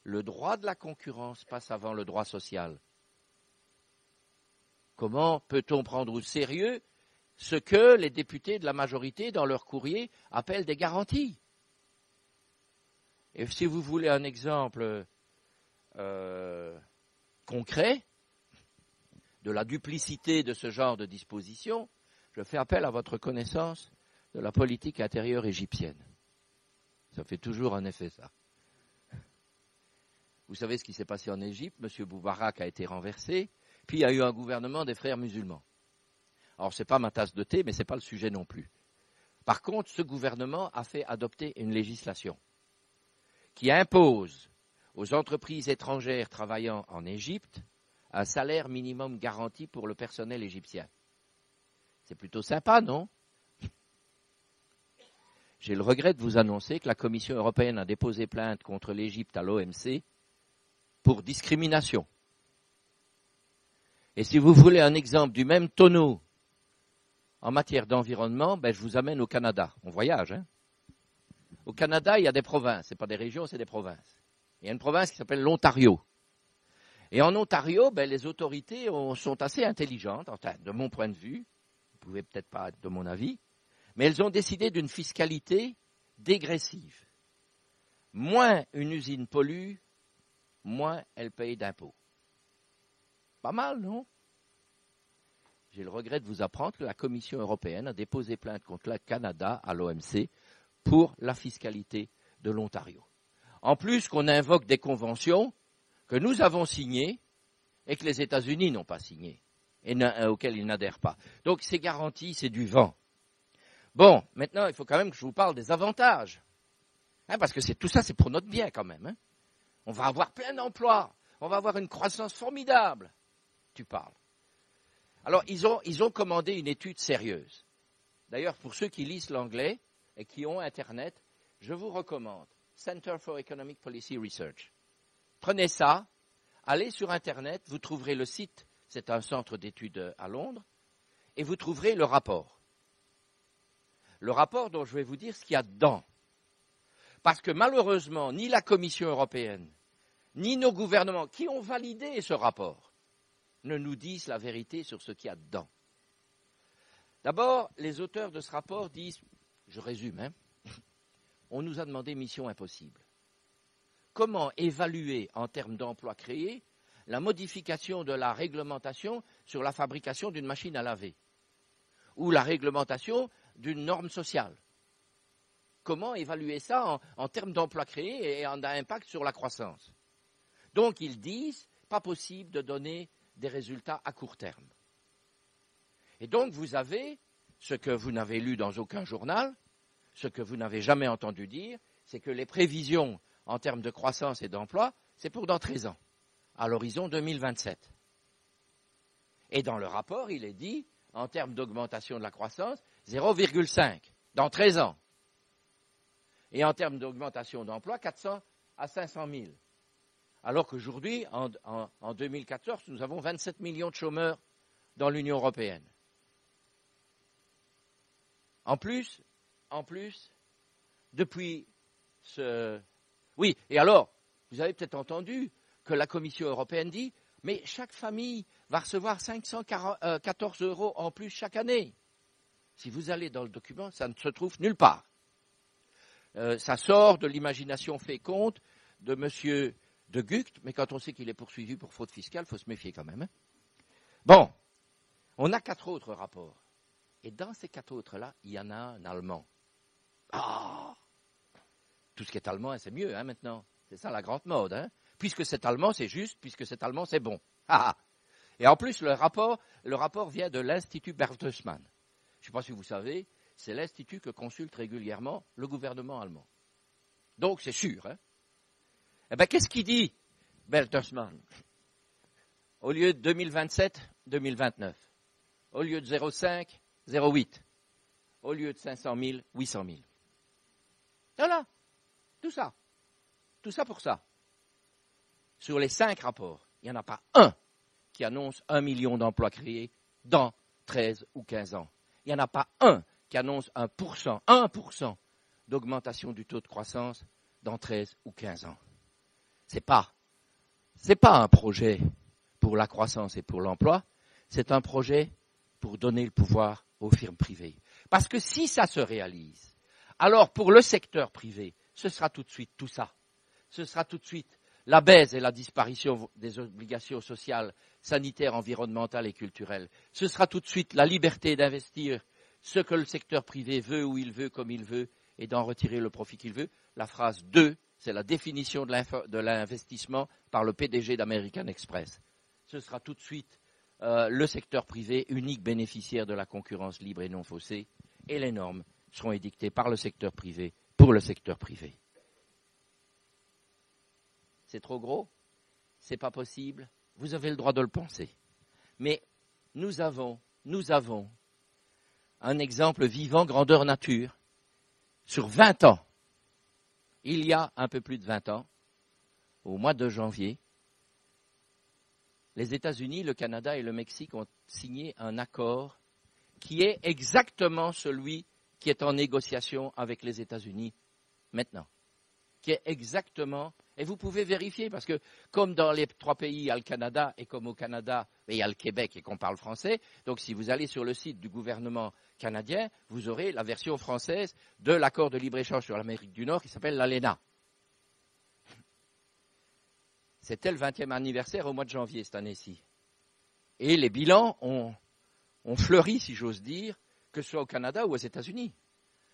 Le droit de la concurrence passe avant le droit social. Comment peut-on prendre au sérieux ce que les députés de la majorité, dans leur courrier, appellent des garanties? Et si vous voulez un exemple concret de la duplicité de ce genre de dispositions, je fais appel à votre connaissance de la politique intérieure égyptienne. Ça fait toujours un effet, ça. Vous savez ce qui s'est passé en Égypte? M. Boubarak a été renversé, puis il y a eu un gouvernement des frères musulmans. Alors, ce n'est pas ma tasse de thé, mais ce n'est pas le sujet non plus. Par contre, ce gouvernement a fait adopter une législation qui impose aux entreprises étrangères travaillant en Égypte un salaire minimum garanti pour le personnel égyptien. C'est plutôt sympa, non? J'ai le regret de vous annoncer que la Commission européenne a déposé plainte contre l'Égypte à l'OMC pour discrimination. Et si vous voulez un exemple du même tonneau en matière d'environnement, je vous amène au Canada. On voyage, hein? Au Canada, il y a des provinces. Ce n'est pas des régions, c'est des provinces. Il y a une province qui s'appelle l'Ontario. Et en Ontario, les autorités sont assez intelligentes, enfin, de mon point de vue. Vous ne pouvez peut-être pas être de mon avis. Mais elles ont décidé d'une fiscalité dégressive. Moins une usine pollue, moins elle paye d'impôts. Pas mal, non? j'ai le regret de vous apprendre que la Commission européenne a déposé plainte contre le Canada à l'OMC pour la fiscalité de l'Ontario. En plus qu'on invoque des conventions que nous avons signées et que les États-Unis n'ont pas signées et auxquelles ils n'adhèrent pas. Donc c'est garanti, c'est du vent. Bon, maintenant il faut quand même que je vous parle des avantages. Parce que tout ça c'est pour notre bien quand même. On va avoir plein d'emplois, on va avoir une croissance formidable. Tu parles. Alors ils ont commandé une étude sérieuse. D'ailleurs pour ceux qui lisent l'anglais et qui ont Internet, je vous recommande Center for Economic Policy Research. Prenez ça, allez sur Internet, vous trouverez le site, c'est un centre d'études à Londres, et vous trouverez le rapport. Le rapport dont je vais vous dire ce qu'il y a dedans. Parce que malheureusement, ni la Commission européenne, ni nos gouvernements qui ont validé ce rapport ne nous disent la vérité sur ce qu'il y a dedans. D'abord, les auteurs de ce rapport disent, je résume, on nous a demandé mission impossible. Comment évaluer en termes d'emplois créés la modification de la réglementation sur la fabrication d'une machine à laver ou la réglementation d'une norme sociale? Comment évaluer ça en termes d'emplois créés et en impact sur la croissance? Donc ils disent, pas possible de donner des résultats à court terme. Et donc vous avez ce que vous n'avez lu dans aucun journal, ce que vous n'avez jamais entendu dire, c'est que les prévisions en termes de croissance et d'emploi, c'est pour dans 13 ans, à l'horizon 2027. Et dans le rapport, il est dit, en termes d'augmentation de la croissance, 0,5 dans 13 ans. Et en termes d'augmentation d'emploi, 400 à 500 000. Alors qu'aujourd'hui, en 2014, nous avons 27 millions de chômeurs dans l'Union européenne. En plus, depuis ce... Oui, et alors, vous avez peut-être entendu que la Commission européenne dit, mais chaque famille va recevoir 514 € en plus chaque année. Si vous allez dans le document, ça ne se trouve nulle part. Ça sort de l'imagination féconde de M. de Gucht, mais quand on sait qu'il est poursuivi pour fraude fiscale, il faut se méfier quand même. Bon, on a 4 autres rapports. Et dans ces 4 autres-là, il y en a un allemand. Ah, tout ce qui est allemand, c'est mieux maintenant. C'est ça la grande mode. Puisque c'est allemand, c'est juste. Puisque c'est allemand, c'est bon. Ah. Et en plus, le rapport vient de l'Institut Bertelsmann. Je ne sais pas si vous savez, c'est l'institut que consulte régulièrement le gouvernement allemand. Donc, c'est sûr. Eh bien, qu'est-ce qu'il dit, Bertelsmann? Au lieu de 2027, 2029. Au lieu de 0,5, 0,8. Au lieu de 500 000, 800 000. Voilà. Tout ça. Tout ça pour ça. Sur les 5 rapports, il n'y en a pas un qui annonce 1 million d'emplois créés dans 13 ou 15 ans. Il n'y en a pas un qui annonce 1% d'augmentation du taux de croissance dans 13 ou 15 ans. C'est pas un projet pour la croissance et pour l'emploi, c'est un projet pour donner le pouvoir aux firmes privées. Parce que si ça se réalise, alors pour le secteur privé, ce sera tout de suite tout ça. Ce sera tout de suite la baisse et la disparition des obligations sociales, sanitaires, environnementales et culturelles. Ce sera tout de suite la liberté d'investir ce que le secteur privé veut, où il veut, comme il veut, et d'en retirer le profit qu'il veut. La phrase 2, c'est la définition de l'investissement par le PDG d'American Express. Ce sera tout de suite le secteur privé, unique bénéficiaire de la concurrence libre et non faussée, et les normes seront édictées par le secteur privé pour le secteur privé. C'est trop gros? C'est pas possible? Vous avez le droit de le penser. Mais nous avons un exemple vivant grandeur nature sur 20 ans. Il y a un peu plus de 20 ans, au mois de janvier, les États-Unis, le Canada et le Mexique ont signé un accord qui est exactement celui qui est en négociation avec les États-Unis maintenant. Qui est exactement, et vous pouvez vérifier, parce que comme dans les 3 pays, il y a le Canada, et comme au Canada, il y a le Québec et qu'on parle français, donc si vous allez sur le site du gouvernement canadien, vous aurez la version française de l'accord de libre-échange sur l'Amérique du Nord qui s'appelle l'ALENA. C'était le 20e anniversaire au mois de janvier cette année-ci. Et les bilans ont ont fleuri, si j'ose dire, que ce soit au Canada ou aux États-Unis.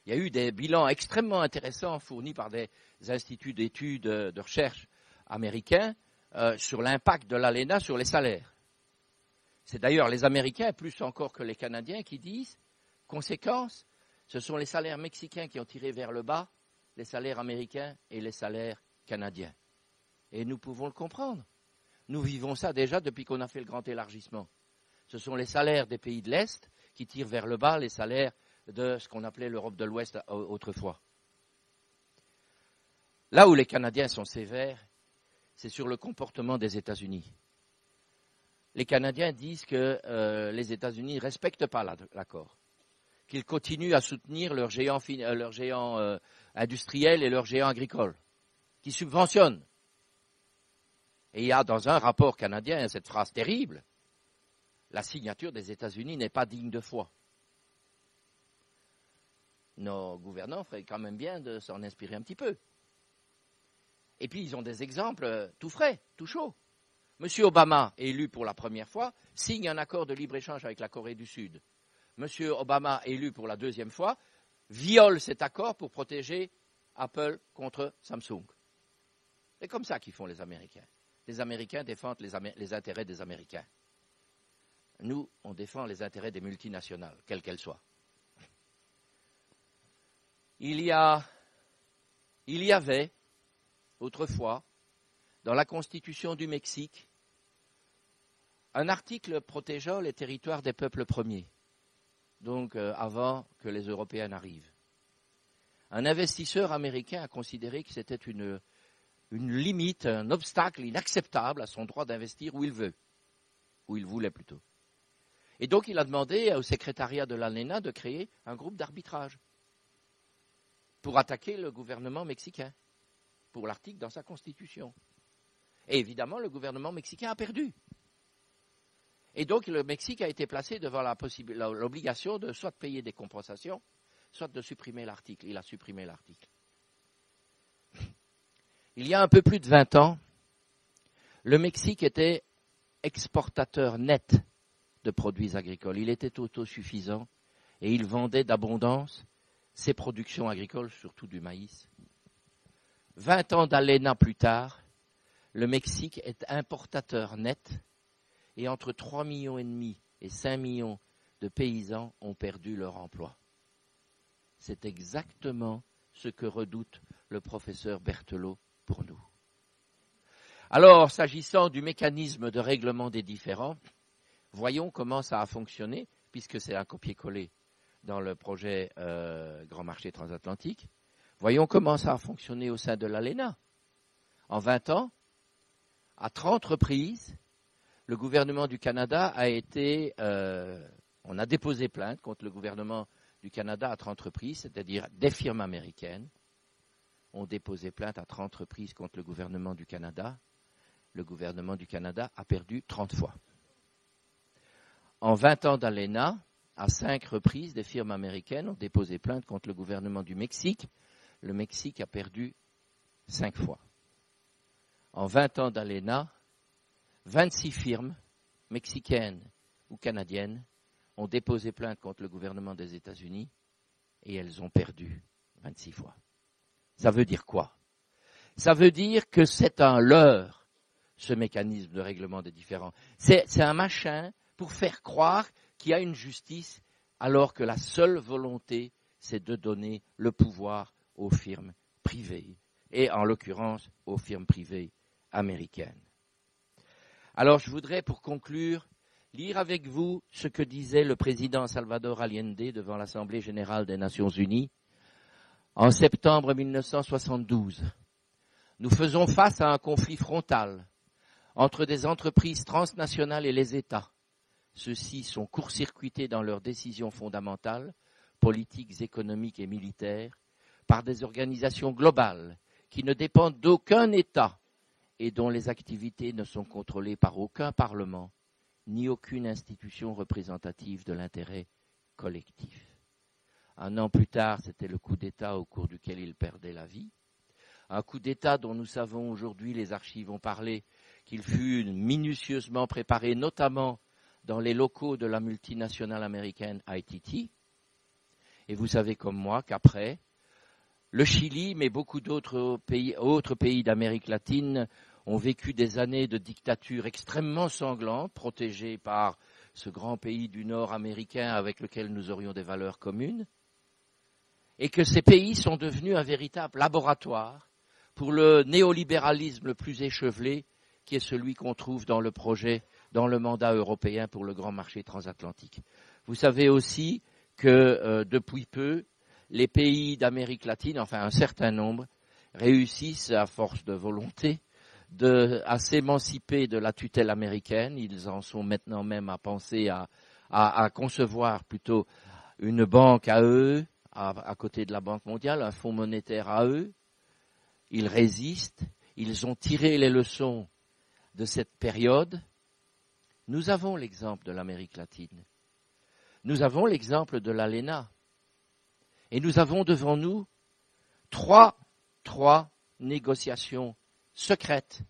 Il y a eu des bilans extrêmement intéressants fournis par des instituts d'études de recherche américains sur l'impact de l'ALENA sur les salaires. C'est d'ailleurs les Américains, plus encore que les Canadiens, qui disent, conséquence, ce sont les salaires mexicains qui ont tiré vers le bas, les salaires américains et les salaires canadiens. Et nous pouvons le comprendre. Nous vivons ça déjà depuis qu'on a fait le grand élargissement. Ce sont les salaires des pays de l'Est qui tirent vers le bas les salaires de ce qu'on appelait l'Europe de l'Ouest autrefois. Là où les Canadiens sont sévères, c'est sur le comportement des États-Unis. Les Canadiens disent que les États-Unis ne respectent pas l'accord, qu'ils continuent à soutenir leurs géants industriels et leurs géants agricoles, qui subventionnent. Et il y a dans un rapport canadien cette phrase terrible, la signature des États-Unis n'est pas digne de foi. Nos gouvernants feraient quand même bien de s'en inspirer un petit peu. Et puis ils ont des exemples tout frais, tout chauds. Monsieur Obama, élu pour la première fois, signe un accord de libre-échange avec la Corée du Sud. Monsieur Obama, élu pour la deuxième fois, viole cet accord pour protéger Apple contre Samsung. C'est comme ça qu'ils font les Américains. Les Américains défendent les intérêts des Américains. Nous, on défend les intérêts des multinationales, quelles qu'elles soient. Il y avait, autrefois, dans la Constitution du Mexique, un article protégeant les territoires des peuples premiers, donc avant que les Européens n'arrivent. Un investisseur américain a considéré que c'était une limite, un obstacle inacceptable à son droit d'investir où il veut, où il voulait plutôt. Et donc il a demandé au secrétariat de l'ALENA de créer un groupe d'arbitrage pour attaquer le gouvernement mexicain, pour l'article dans sa constitution. Et évidemment, le gouvernement mexicain a perdu. Et donc le Mexique a été placé devant l'obligation de soit de payer des compensations, soit de supprimer l'article. Il a supprimé l'article. Il y a un peu plus de 20 ans, le Mexique était exportateur net de produits agricoles. Il était autosuffisant et il vendait d'abondance ses productions agricoles, surtout du maïs. 20 ans d'ALENA plus tard, le Mexique est importateur net et entre 3,5 millions et 5 millions de paysans ont perdu leur emploi. C'est exactement ce que redoute le professeur Berthelot pour nous. Alors, s'agissant du mécanisme de règlement des différends, voyons comment ça a fonctionné, puisque c'est un copier-coller dans le projet Grand Marché Transatlantique. Voyons comment ça a fonctionné au sein de l'ALENA. En 20 ans, à 30 reprises, le gouvernement du Canada a été... on a déposé plainte contre le gouvernement du Canada à 30 reprises, c'est-à-dire des firmes américaines ont déposé plainte à 30 reprises contre le gouvernement du Canada. Le gouvernement du Canada a perdu 30 fois. En 20 ans d'ALENA, à 5 reprises, des firmes américaines ont déposé plainte contre le gouvernement du Mexique. Le Mexique a perdu 5 fois. En 20 ans d'ALENA, 26 firmes mexicaines ou canadiennes ont déposé plainte contre le gouvernement des États-Unis et elles ont perdu 26 fois. Ça veut dire quoi? Ça veut dire que c'est un leurre, ce mécanisme de règlement des différends. C'est un machin pour faire croire qu'il y a une justice alors que la seule volonté, c'est de donner le pouvoir aux firmes privées, et en l'occurrence aux firmes privées américaines. Alors je voudrais, pour conclure, lire avec vous ce que disait le président Salvador Allende devant l'Assemblée générale des Nations unies en septembre 1972. Nous faisons face à un conflit frontal entre des entreprises transnationales et les États. Ceux-ci sont court-circuités dans leurs décisions fondamentales, politiques, économiques et militaires, par des organisations globales qui ne dépendent d'aucun État et dont les activités ne sont contrôlées par aucun Parlement, ni aucune institution représentative de l'intérêt collectif. Un an plus tard, c'était le coup d'État au cours duquel il perdait la vie. Un coup d'État dont nous savons aujourd'hui, les archives ont parlé, qu'il fut minutieusement préparé, notamment dans les locaux de la multinationale américaine ITT. Et vous savez comme moi qu'après, le Chili, mais beaucoup d'autres pays d'Amérique latine ont vécu des années de dictature extrêmement sanglantes, protégées par ce grand pays du Nord américain avec lequel nous aurions des valeurs communes, et que ces pays sont devenus un véritable laboratoire pour le néolibéralisme le plus échevelé, qui est celui qu'on trouve dans le projet, dans le mandat européen pour le grand marché transatlantique. Vous savez aussi que depuis peu, les pays d'Amérique latine, enfin un certain nombre, réussissent à force de volonté à s'émanciper de la tutelle américaine. Ils en sont maintenant même à penser à concevoir plutôt une banque à eux, à côté de la Banque mondiale, un fonds monétaire à eux. Ils résistent, ils ont tiré les leçons de cette période. Nous avons l'exemple de l'Amérique latine. Nous avons l'exemple de l'ALENA. Et nous avons devant nous trois négociations secrètes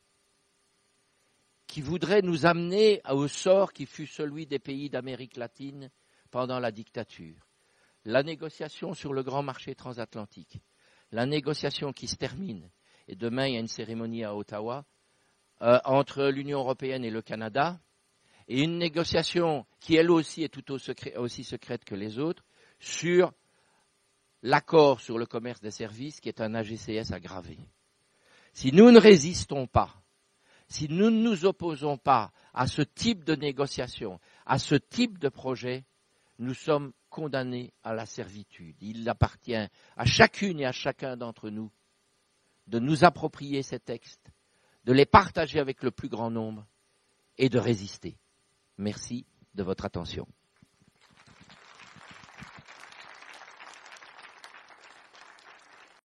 qui voudraient nous amener au sort qui fut celui des pays d'Amérique latine pendant la dictature. La négociation sur le grand marché transatlantique, la négociation qui se termine, et demain il y a une cérémonie à Ottawa, entre l'Union européenne et le Canada, et une négociation qui elle aussi est tout aussi secrète que les autres, sur l'accord sur le commerce des services qui est un AGCS aggravé. Si nous ne résistons pas, si nous ne nous opposons pas à ce type de négociation, à ce type de projet, nous sommes condamnés à la servitude. Il appartient à chacune et à chacun d'entre nous de nous approprier ces textes, de les partager avec le plus grand nombre et de résister. Merci de votre attention.